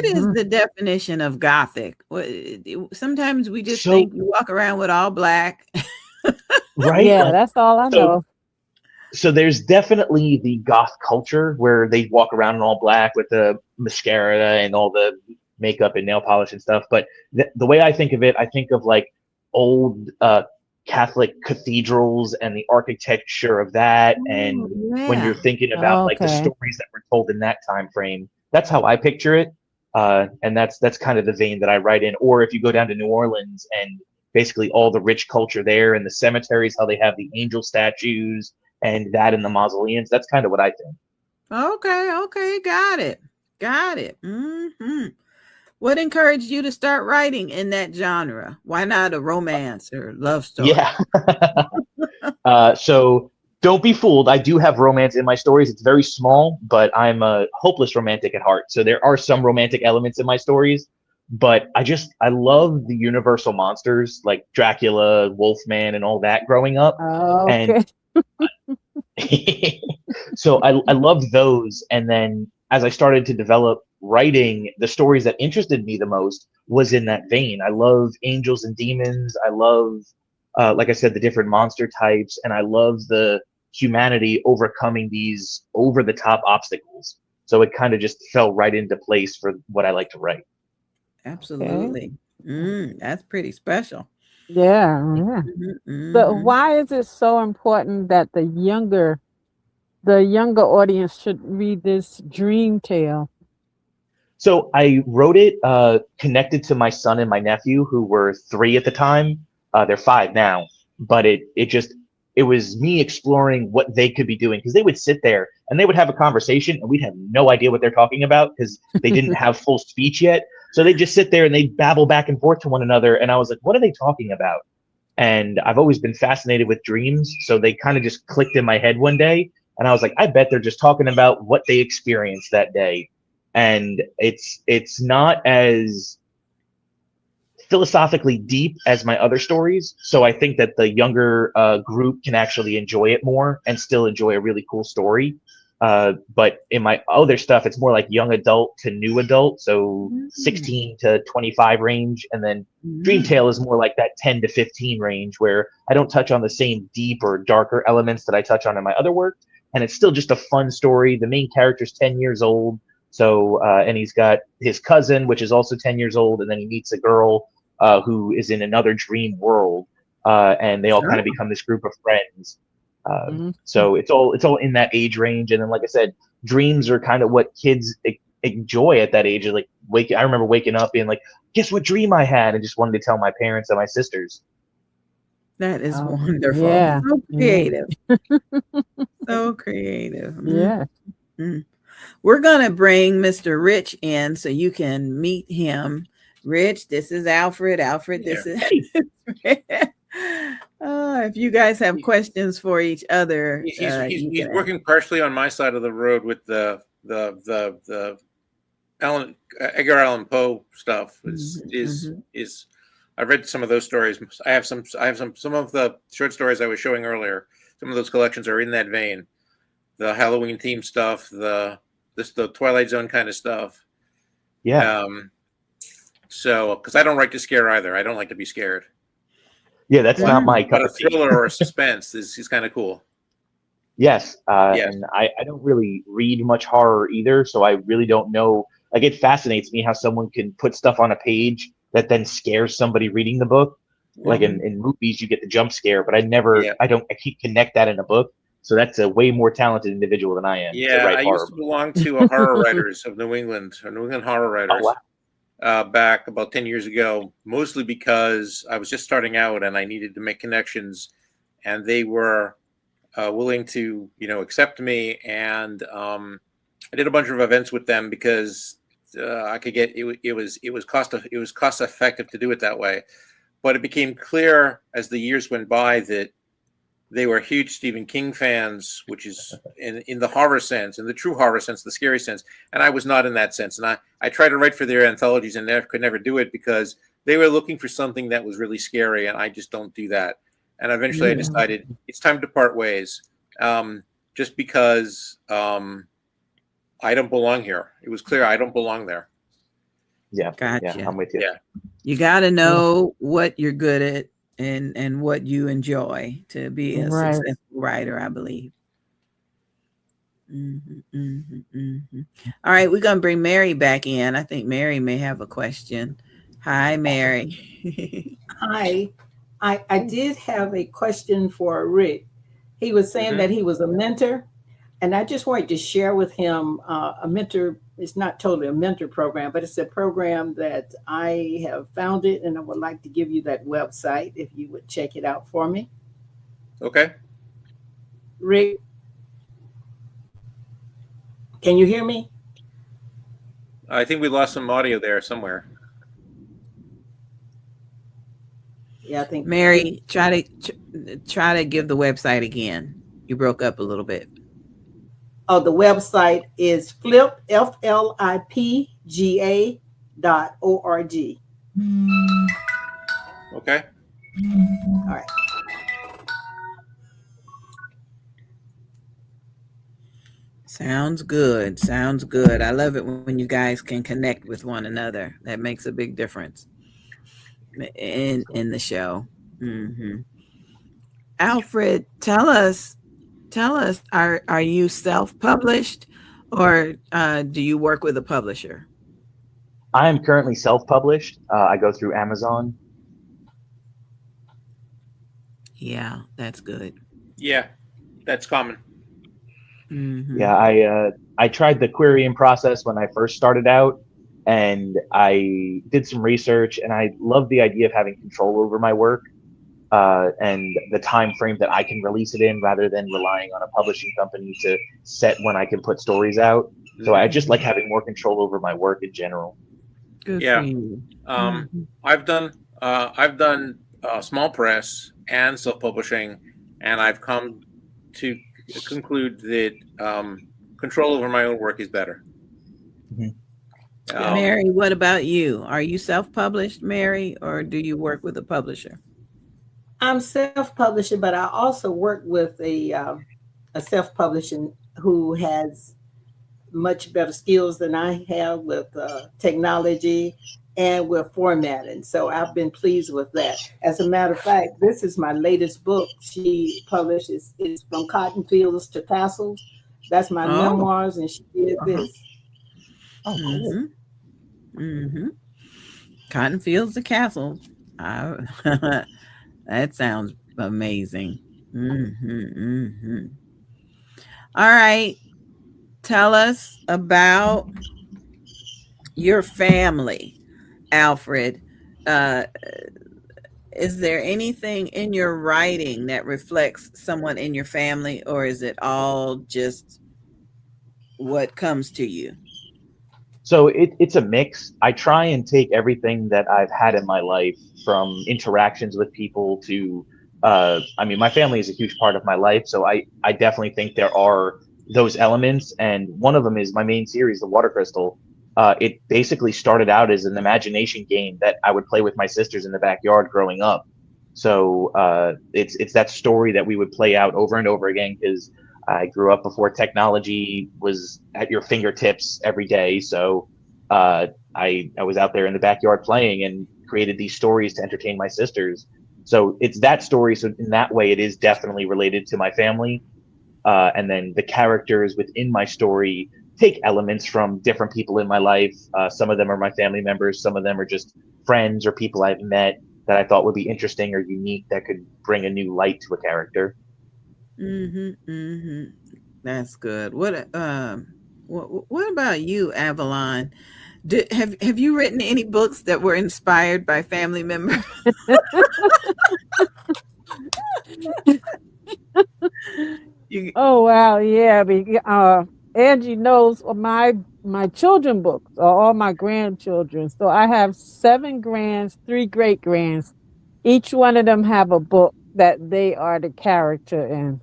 is the definition of gothic? Sometimes we just think you walk around with all black. Right? Yeah, that's all I know. So there's definitely the goth culture where they walk around in all black with the mascara and all the makeup and nail polish and stuff. But the way I think of it, I think of like old Catholic cathedrals and the architecture of that. And when you're thinking about like the stories that were told in that time frame, that's how I picture it. And that's kind of the vein that I write in. Or if you go down to New Orleans and basically all the rich culture there and the cemeteries, how they have the angel statues and that in the mausoleums, that's kind of what I think. Okay, got it. What encouraged you to start writing in that genre? Why not a romance or love story? Yeah. So don't be fooled. I do have romance in my stories. It's very small, but I'm a hopeless romantic at heart. So there are some romantic elements in my stories, but I love the universal monsters like Dracula, Wolfman, and all that growing up. And so I loved those. And then as I started to develop writing, the stories that interested me the most was in that vein. I love angels and demons. I love, like I said, the different monster types, and I love the humanity overcoming these over the top obstacles. So it kind of just fell right into place for what I like to write. Absolutely. That's pretty special. Yeah. So why is it so important that the younger audience should read this dream tale? So I wrote it connected to my son and my nephew, who were 3 at the time. They're 5 now, but it was me exploring what they could be doing, because they would sit there and they would have a conversation and we'd have no idea what they're talking about because they didn't have full speech yet. So they'd just sit there and they'd babble back and forth to one another. And I was like, what are they talking about? And I've always been fascinated with dreams. So they kind of just clicked in my head one day. And I was like, I bet they're just talking about what they experienced that day. And it's not as philosophically deep as my other stories. So I think that the younger group can actually enjoy it more and still enjoy a really cool story. But in my other stuff, it's more like young adult to new adult, so 16 to 25 range, and then Dream Tale is more like that 10 to 15 range, where I don't touch on the same deep or darker elements that I touch on in my other work, and it's still just a fun story. The main character's 10 years old, so and he's got his cousin, which is also 10 years old, and then he meets a girl who is in another dream world, and they all kind of become this group of friends. So it's all in that age range, and then like I said, dreams are kind of what kids enjoy at that age. Like I remember waking up being like, "Guess what dream I had?" and just wanted to tell my parents and my sisters. That is wonderful. Yeah. So creative. So creative. Yeah. We're gonna bring Mr. Rich in so you can meet him. Rich, this is Alfred. Alfred, this is. If you guys have questions for each other, he's working partially on my side of the road with the Edgar Allan Poe stuff. Is I read some of those stories. I have some of the short stories I was showing earlier. Some of those collections are in that vein. The Halloween themed stuff, the Twilight Zone kind of stuff. Yeah. So, because I don't like to scare either. I don't like to be scared. Yeah, that's not my cup But a of tea. thriller or a suspense is kind of cool. Yes. And I don't really read much horror either, so I really don't know. Like, it fascinates me how someone can put stuff on a page that then scares somebody reading the book. Like in movies, you get the jump scare, but I can't connect that in a book. So that's a way more talented individual than I am. Yeah, I used to belong to horror writers of New England, New England horror writers. Oh, wow. Back about 10 years ago, mostly because I was just starting out and I needed to make connections, and they were willing to, accept me. And I did a bunch of events with them because I could get it was cost effective to do it that way. But it became clear as the years went by that they were huge Stephen King fans, which is in the horror sense, in the true horror sense, the scary sense. And I was not in that sense. And I tried to write for their anthologies and could never do it because they were looking for something that was really scary. And I just don't do that. And eventually I decided it's time to part ways, just because I don't belong here. It was clear I don't belong there. Yeah. Gotcha. Yeah, I'm with you. Yeah. You got to know what you're good at and what you enjoy to be a successful writer, I believe. All right, we're gonna bring Mary back in. I think Mary may have a question. Hi, Mary. Hi, I did have a question for Rick. He was saying that he was a mentor, and I just wanted to share with him a mentor. It's not totally a mentor program, but it's a program that I have founded, and I would like to give you that website if you would check it out for me. Okay. Rick, can you hear me? I think we lost some audio there somewhere. Yeah, I think Mary, try to give the website again. You broke up a little bit. Oh, the website is flipga.org. Okay. All right. Sounds good. Sounds good. I love it when you guys can connect with one another. That makes a big difference in the show. Alfred, tell us, are you self-published or do you work with a publisher? I am currently self-published. I go through Amazon. Yeah, that's good. Yeah, that's common. Yeah, I tried the querying process when I first started out, and I did some research, and I love the idea of having control over my work and the time frame that I can release it in, rather than relying on a publishing company to set when I can put stories out. So I just like having more control over my work in general. Good for you. I've done small press and self-publishing, and I've come to conclude that control over my own work is better. Mary, what about you? Are you self-published, Mary, or do you work with a publisher? I'm self-publishing, but I also work with a self-publishing who has much better skills than I have with technology and with formatting. So I've been pleased with that. As a matter of fact, this is my latest book she publishes. It's From Cotton Fields to Tassels. That's my Oh, memoirs, and she did Uh-huh. this. Oh, cool. mm-hmm, mm-hmm. Cotton fields to castles. I, that sounds amazing. Mm-hmm, mm-hmm. All right. Tell us about your family, Alfred. Uh, is there anything in your writing that reflects someone in your family, or is it all just what comes to you? So it's a mix. I try and take everything that I've had in my life, from interactions with people to, I mean, my family is a huge part of my life. So I definitely think there are those elements. And one of them is my main series, The Water Crystal. It basically started out as an imagination game that I would play with my sisters in the backyard growing up. So it's that story that we would play out over and over again, because I grew up before technology was at your fingertips every day. So uh, I was out there in the backyard playing and created these stories to entertain my sisters. So it's that story. So in that way, it is definitely related to my family. And then the characters within my story take elements from different people in my life. Some of them are my family members. Some of them are just friends or people I've met that I thought would be interesting or unique that could bring a new light to a character. Mm-hmm, mm-hmm. That's good. What about you, Avalon? Have you written any books that were inspired by family members? You, Oh wow, yeah. Angie knows my children books are all my grandchildren. So I have 7 grands, 3 great grands. Each one of them have a book that they are the character in.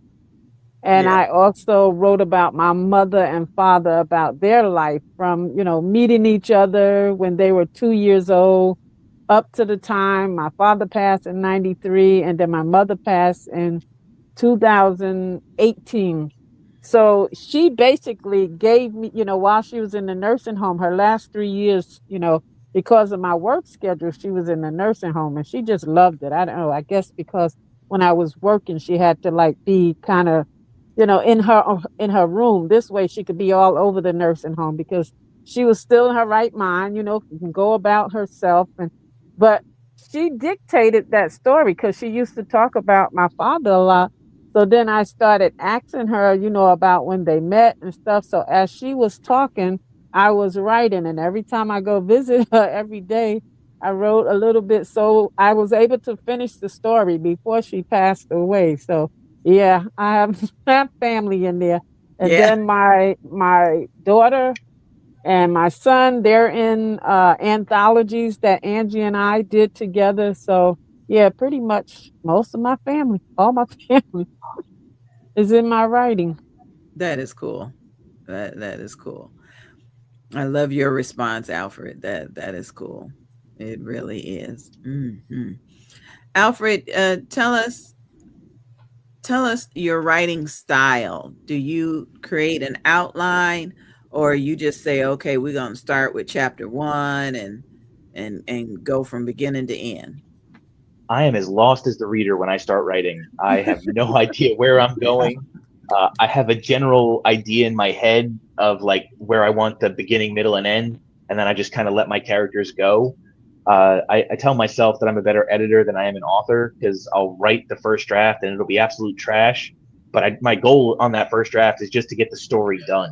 And yeah. I also wrote about my mother and father, about their life from, meeting each other when they were 2 years old up to the time my father passed in 93 and then my mother passed in 2018. So she basically gave me, while she was in the nursing home, her last 3 years, because of my work schedule, she was in the nursing home and she just loved it. I don't know. I guess because when I was working, she had to like be kind of, in her room. This way she could be all over the nursing home because she was still in her right mind, she can go about herself. But she dictated that story because she used to talk about my father a lot. So then I started asking her, about when they met and stuff. So as she was talking, I was writing. And every time I go visit her every day, I wrote a little bit. So I was able to finish the story before she passed away. So yeah, I have, I have family in there. And Yeah. then my daughter and my son, they're in anthologies that Angie and I did together. So yeah, pretty much most of my family, all my family is in my writing. That is cool. That is cool. I love your response, Alfred. That is cool. It really is. Hmm. Alfred, tell us your writing style. Do you create an outline, or you just say, okay, we're gonna start with chapter one and go from beginning to end? I am as lost as the reader when I start writing. I have no idea where I'm going. I have a general idea in my head of like where I want the beginning, middle, and end, and then I just kind of let my characters go. I tell myself that I'm a better editor than I am an author because I'll write the first draft and it'll be absolute trash. But my goal on that first draft is just to get the story done.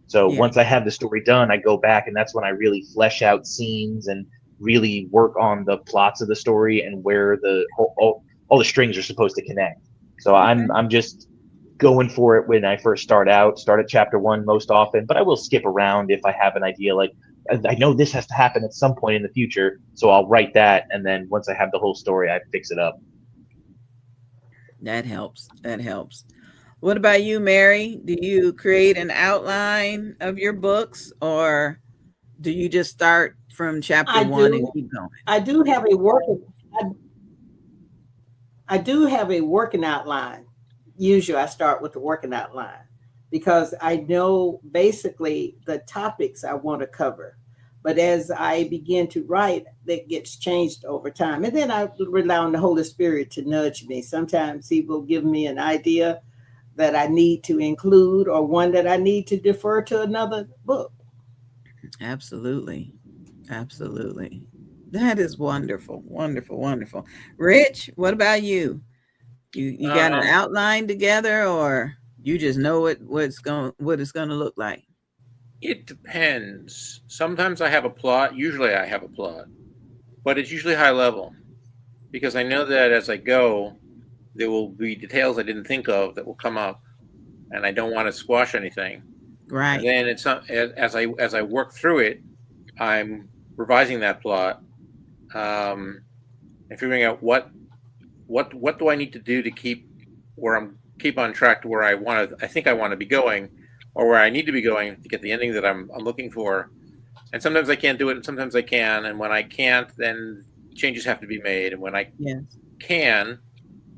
So Yeah. once I have the story done, I go back and that's when I really flesh out scenes and really work on the plots of the story and where all the strings are supposed to connect. So Okay. I'm just going for it when I first start out. Start at chapter one most often, but I will skip around if I have an idea. Like I know this has to happen at some point in the future, so I'll write that, and then once I have the whole story, I fix it up. That helps. That helps. What about you, Mary? Do you create an outline of your books, or do you just start from chapter I one and do. keep going? I do have a working. I do have a working outline. Usually, I start with the working outline. because I know basically the topics I want to cover. But as I begin to write, that gets changed over time. And then I rely on the Holy Spirit to nudge me. Sometimes He will give me an idea that I need to include, or one that I need to defer to another book. Absolutely. Absolutely. That is wonderful. Wonderful. Wonderful. Rich, what about you? You got an Um, outline together, or you just know what it's going to look like? it depends. Sometimes I have a plot. Usually I have a plot, but it's usually high level because I know that as I go, there will be details I didn't think of that will come up, and I don't want to squash anything. And Right. then it's not, as I work through it, I'm revising that plot, um, and figuring out what do I need to do to keep on track to where I think I want to be going, or where I need to be going to get the ending that I'm looking for. And sometimes I can't do it, and sometimes I can. And when I can't, then changes have to be made. And when I Yes. can,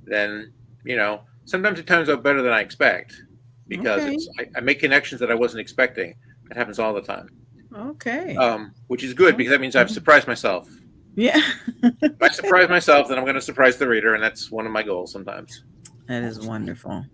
then sometimes it turns out better than I expect because Okay. I make connections that I wasn't expecting. That happens all the time, Okay. which is good because that means I've surprised myself. Yeah. If I surprise myself, then I'm going to surprise the reader, and that's one of my goals sometimes. That is wonderful.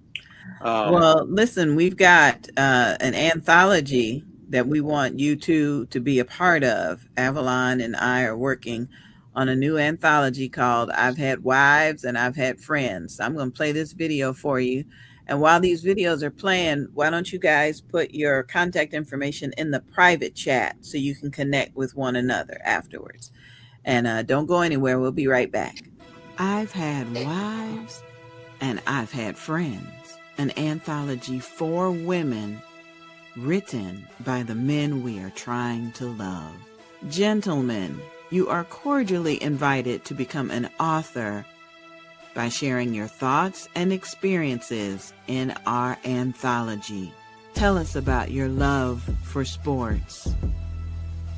Um, Well, listen, we've got an anthology that we want you to be a part of. Avalon and I are working on a new anthology called I've Had Wives and I've Had Friends. I'm going to play this video for you. And while these videos are playing, why don't you guys put your contact information in the private chat so you can connect with one another afterwards. And don't go anywhere. We'll be right back. I've had wives and I've had friends. An anthology for women written by the men we are trying to love. Gentlemen, you are cordially invited to become an author by sharing your thoughts and experiences in our anthology. Tell us about your love for sports.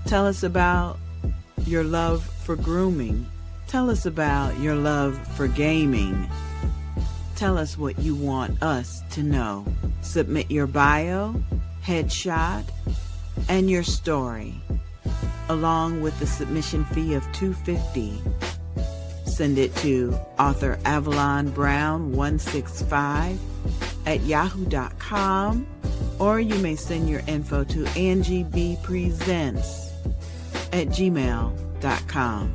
Tell us about your love for grooming. Tell us about your love for gaming. Tell us what you want us to know. Submit your bio, headshot, and your story, along with the submission fee of $250. Send it to author Avalon Brown 165 at yahoo.com, or you may send your info to angiebpresents at gmail.com.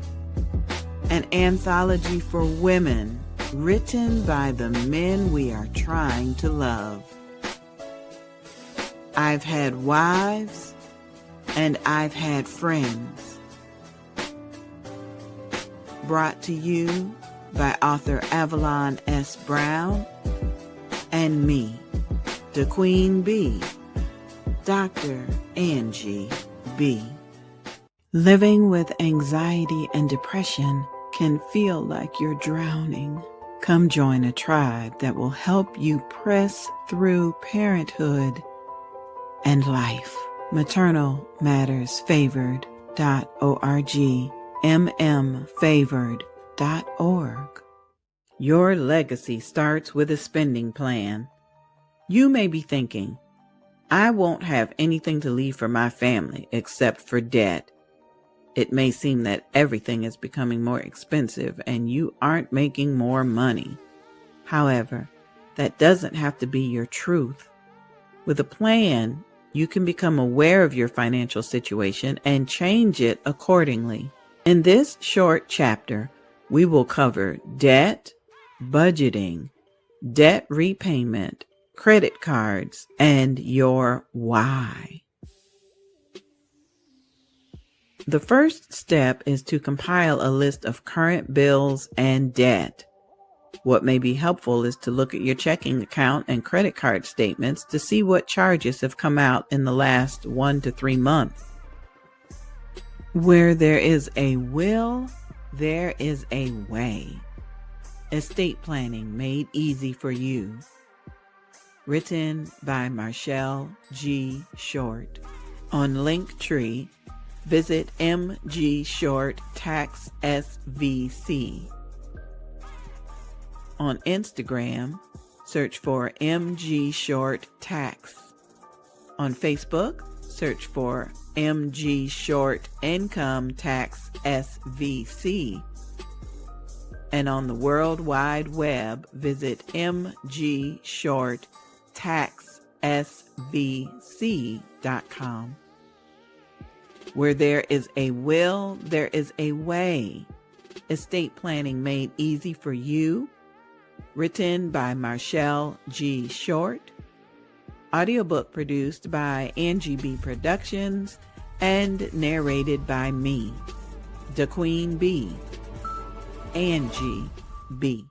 An anthology for women written by the men we are trying to love. I've had wives and I've had friends. Brought to you by author Avalon S. Brown and me, the Queen Bee, Dr. Angie B. Living with anxiety and depression can feel like you're drowning. Come join a tribe that will help you press through parenthood and life. maternalmattersfavored.org, mmfavored.org. Your legacy starts with a spending plan. You may be thinking, I won't have anything to leave for my family except for debt. It may seem that everything is becoming more expensive and you aren't making more money. However, that doesn't have to be your truth. With a plan, you can become aware of your financial situation and change it accordingly. In this short chapter, we will cover debt, budgeting, debt repayment, credit cards, and your why. The first step is to compile a list of current bills and debt. What may be helpful is to look at your checking account and credit card statements to see what charges have come out in the last 1 to 3 months. Where there is a will, there is a way. Estate planning made easy for you. Written by Marshall G. Short. On Linktree, visit MG Short Tax SVC. On Instagram, search for MG Short Tax. On Facebook, search for MG Short Income Tax SVC. And on the World Wide Web, visit mgshorttaxsvc.com. Where there is a will, there is a way. Estate planning made easy for you. Written by Marshall G. Short. Audiobook produced by Angie B. Productions and narrated by me, DeQueen B. Angie B.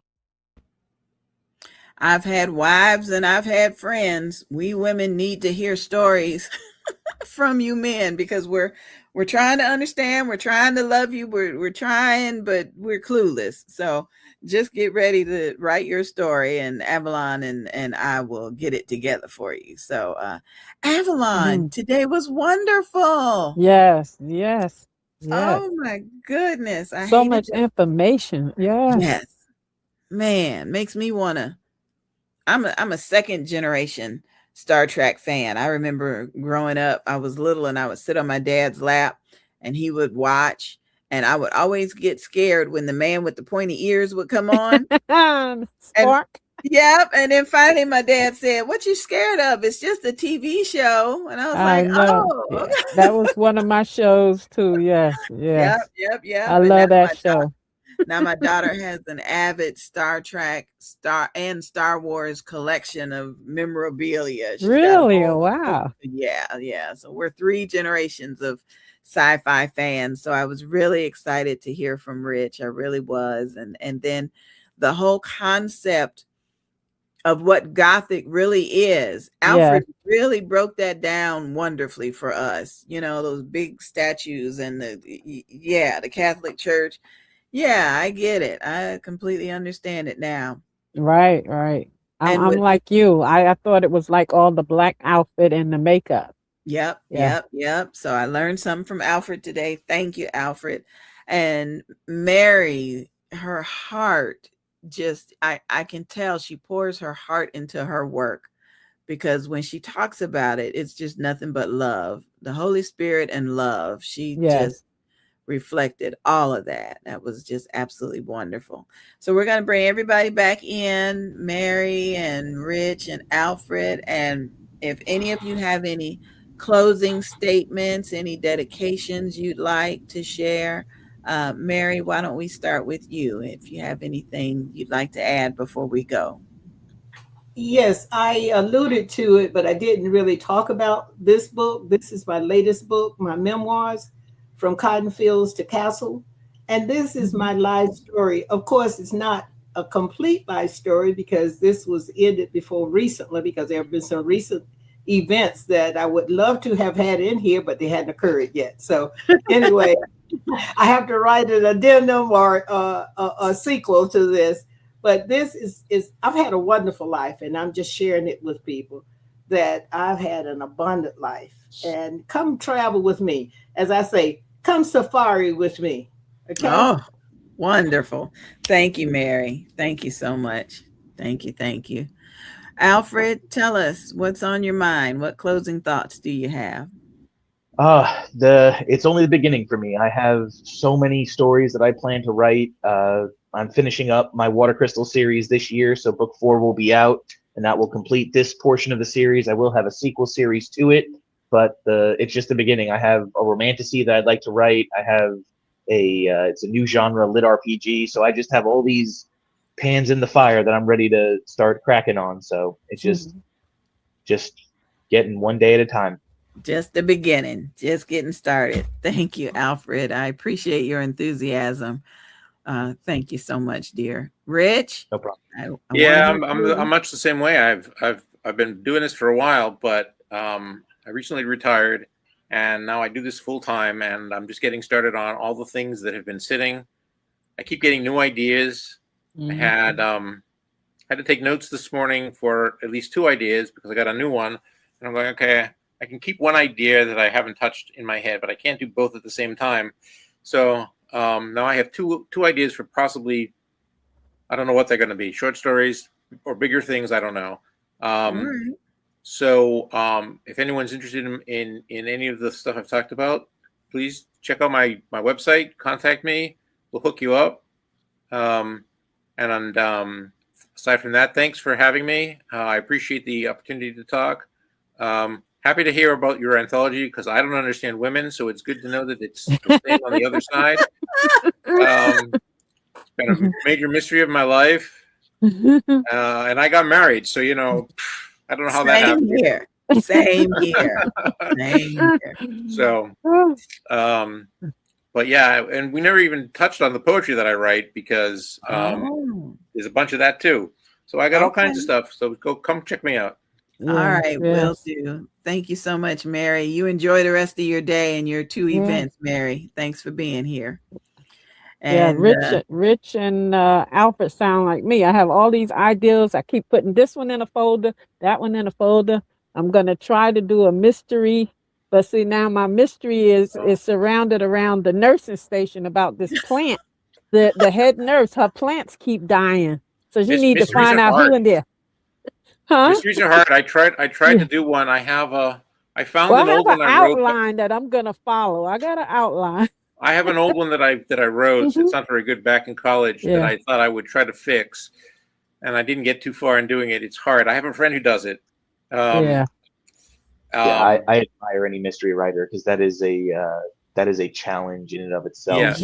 I've had wives and I've had friends. We women need to hear stories from you men, because we're trying to understand, we're trying to love you, we're trying, but we're clueless. So just get ready to write your story, and Avalon and I will get it together for you. So Avalon, today was wonderful. Yes, yes, yes. Oh my goodness. I So hated much that. information. Yes. Yes. Man, makes me want to. I'm a second generation Star Trek fan. I remember growing up, I was little and I would sit on my dad's lap and he would watch, and I would always get scared when the man with the pointy ears would come on. Spark. Yep. And then finally my dad said, "What you scared of? It's just a TV show." And I was I like, know. "Oh, Yeah. okay." That was one of my shows too. Yes, yes. Yep. I And love that show. now my daughter has an avid Star Trek, Star Wars collection of memorabilia. She's got a Really? whole, Wow. yeah. So we're 3 generations of sci-fi fans. So I was really excited to hear from Rich. I really was. And then the whole concept of what Gothic really is. Alfred really broke that down wonderfully for us. You know, those big statues and the Catholic Church. Yeah, I get it. I completely understand it now. Right. And I'm with like you. I thought it was like all the black outfit and the makeup. Yep. Yeah. So I learned something from Alfred today. Thank you, Alfred. And Mary, her heart, just I can tell she pours her heart into her work, because when she talks about it, it's just nothing but love. The Holy Spirit and love. She Yes. just reflected all of that. That was just absolutely wonderful. So we're going to bring everybody back in, Mary and Rich and Alfred. And if any of you have any closing statements, any dedications you'd like to share, Mary, why don't we start with you if you have anything you'd like to add before we go? Yes, I alluded to it, but I didn't really talk about this book. This is my latest book, my memoirs, From Cotton Fields to Castle. And this is my life story. Of course, it's not a complete life story because this was ended before recently, because there have been some recent events that I would love to have had in here, but they hadn't occurred yet. So anyway, I have to write an addendum or a sequel to this. But this is I've had a wonderful life, and I'm just sharing it with people that I've had an abundant life. And come travel with me. As I say, come safari with me. Okay. Oh, wonderful. Thank you, Mary. Thank you so much. Thank you. Alfred, tell us what's on your mind. What closing thoughts do you have? It's only the beginning for me. I have so many stories that I plan to write. I'm finishing up my Water Crystal series this year, so book 4 will be out, and that will complete this portion of the series. I will have a sequel series to it, but it's just the beginning. I have a romantasy that I'd like to write. I have it's a new genre, lit RPG, so I just have all these pans in the fire that I'm ready to start cracking on. So it's just getting one day at a time. Just the beginning, just getting started. Thank you, Alfred. I appreciate your enthusiasm. Thank you so much, dear. Rich? No problem. I'm much the same way. I've been doing this for a while, but I recently retired, and now I do this full time, and I'm just getting started on all the things that have been sitting. I keep getting new ideas. I had to take notes this morning for at least 2 ideas because I got a new one, and I'm going, okay, I can keep one idea that I haven't touched in my head, but I can't do both at the same time. So now I have two ideas for possibly, I don't know what they're going to be, short stories, or bigger things. I don't know. All right. So if anyone's interested in any of the stuff I've talked about, please check out my website. Contact me. We'll hook you up. And aside from that, thanks for having me. I appreciate the opportunity to talk. Happy to hear about your anthology because I don't understand women, so it's good to know that it's the same on the other side. It's been a major mystery of my life. And I got married, so I don't know how that happened. Same here. So, but yeah, and we never even touched on the poetry that I write because there's a bunch of that too. So I got all kinds of stuff. So come check me out. All right, will do. Thank you so much, Mary. You enjoy the rest of your day and your 2 events, Mary. Thanks for being here. And Rich and Alfred sound like me. I have all these ideas. I keep putting this one in a folder, that one in a folder. I'm going to try to do a mystery, but see now my mystery is surrounded around the nursing station about this plant. The head nurse, her plants keep dying, so she need to find out who in there. Huh? Mysteries are hard. I tried to do one. I found an old one I wrote. Outline that I'm going to follow. I got an outline. I have an old one that I wrote. It's not very good back in college that I thought I would try to fix, and I didn't get too far in doing it. It's hard. I have a friend who does it. I admire any mystery writer because that is a challenge in and of itself. Yeah,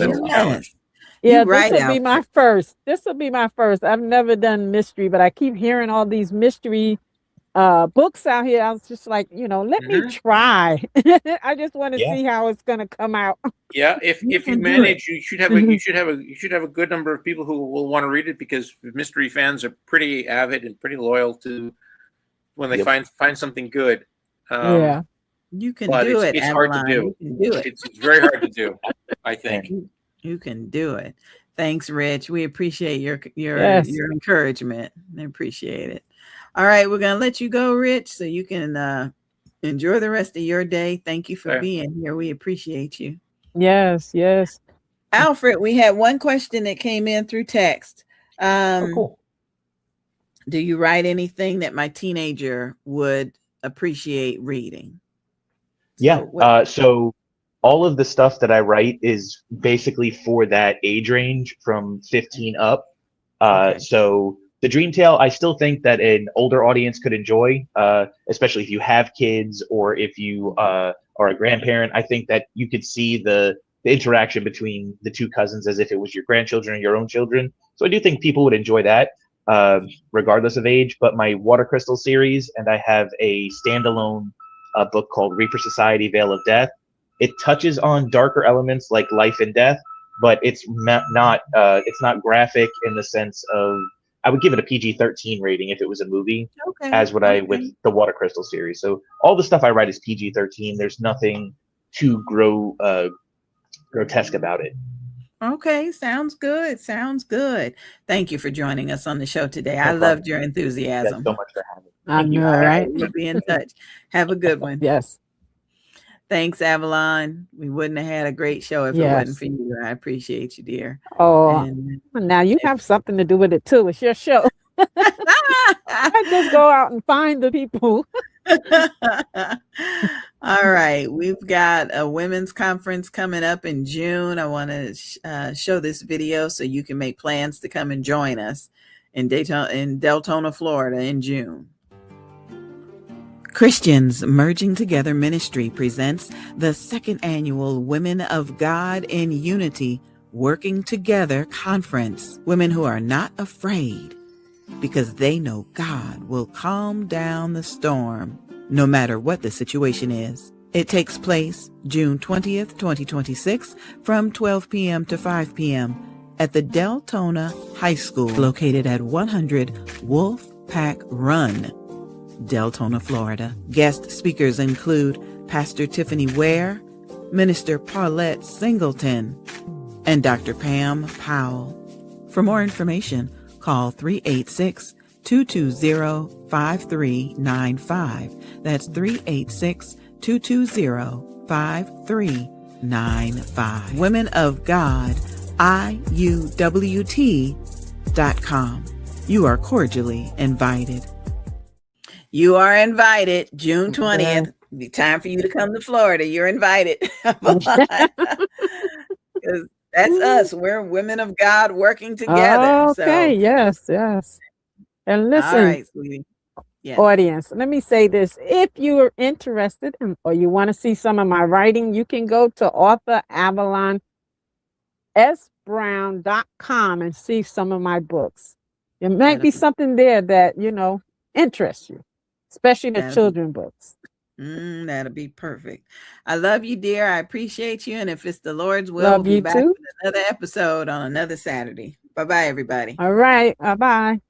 this will be my first. This will be my first. I've never done mystery, but I keep hearing all these mystery books out here. I was just like, let me try. I just want to see how it's going to come out. Yeah, if you manage, you should have a good number of people who will want to read it because mystery fans are pretty avid and pretty loyal to when they find something good. You can do it. It's hard to do. It's very hard to do. I think you can do it. Thanks, Rich. We appreciate your encouragement. I appreciate it. All right, we're gonna let you go, Rich, so you can enjoy the rest of your day. Thank you for being here. We appreciate you. Yes. Alfred, we had one question that came in through text. Cool. Do you write anything that my teenager would appreciate reading? So all of the stuff that I write is basically for that age range from 15 up. So the Dream Tale, I still think that an older audience could enjoy, especially if you have kids or if you are a grandparent. I think that you could see the interaction between the two cousins as if it was your grandchildren or your own children. So I do think people would enjoy that, regardless of age. But my Water Crystal series, and I have a standalone book called Reaper Society, Veil of Death. It touches on darker elements like life and death, but it's not graphic in the sense of, I would give it a PG-13 rating if it was a movie, as would I with the Water Crystal series. So all the stuff I write is PG-13. There's nothing too grotesque about it. Okay, sounds good. Thank you for joining us on the show today. I loved your enthusiasm. Thanks so much for having me. I know, right? We'll be in touch. Have a good one. Yes. Thanks, Avalon. We wouldn't have had a great show if it wasn't for you. I appreciate you, dear. Oh, now you have something to do with it too. It's your show. I just go out and find the people. All right. We've got a women's conference coming up in June. I want to show this video so you can make plans to come and join us in Deltona, Florida in June. Christians Merging Together Ministry presents the second annual Women of God in Unity Working Together Conference. Women who are not afraid because they know God will calm down the storm, no matter what the situation is. It takes place June 20th, 2026 from 12 p.m. to 5 p.m. at the Deltona High School located at 100 Wolf Pack Run, Deltona, Florida. Guest speakers include Pastor Tiffany Ware, Minister Paulette Singleton, and Dr. Pam Powell. For more information, call 386-220-5395. That's 386-220-5395. Women of God, IUWT.com. you are cordially invited. You are invited. June 20th. Be time for you to come to Florida. You're invited. That's us. We're women of God working together. Okay, yes. And listen, all right, sweetie. Yes. Audience, let me say this. If you are interested or you want to see some of my writing, you can go to author Avalon sbrown.com and see some of my books. There might be something there that, interests you, especially the children books. That'll be perfect. I love you, dear. I appreciate you. And if it's the Lord's will, Love we'll be you back too. with another episode on another Saturday. Bye-bye, everybody. All right. Bye-bye.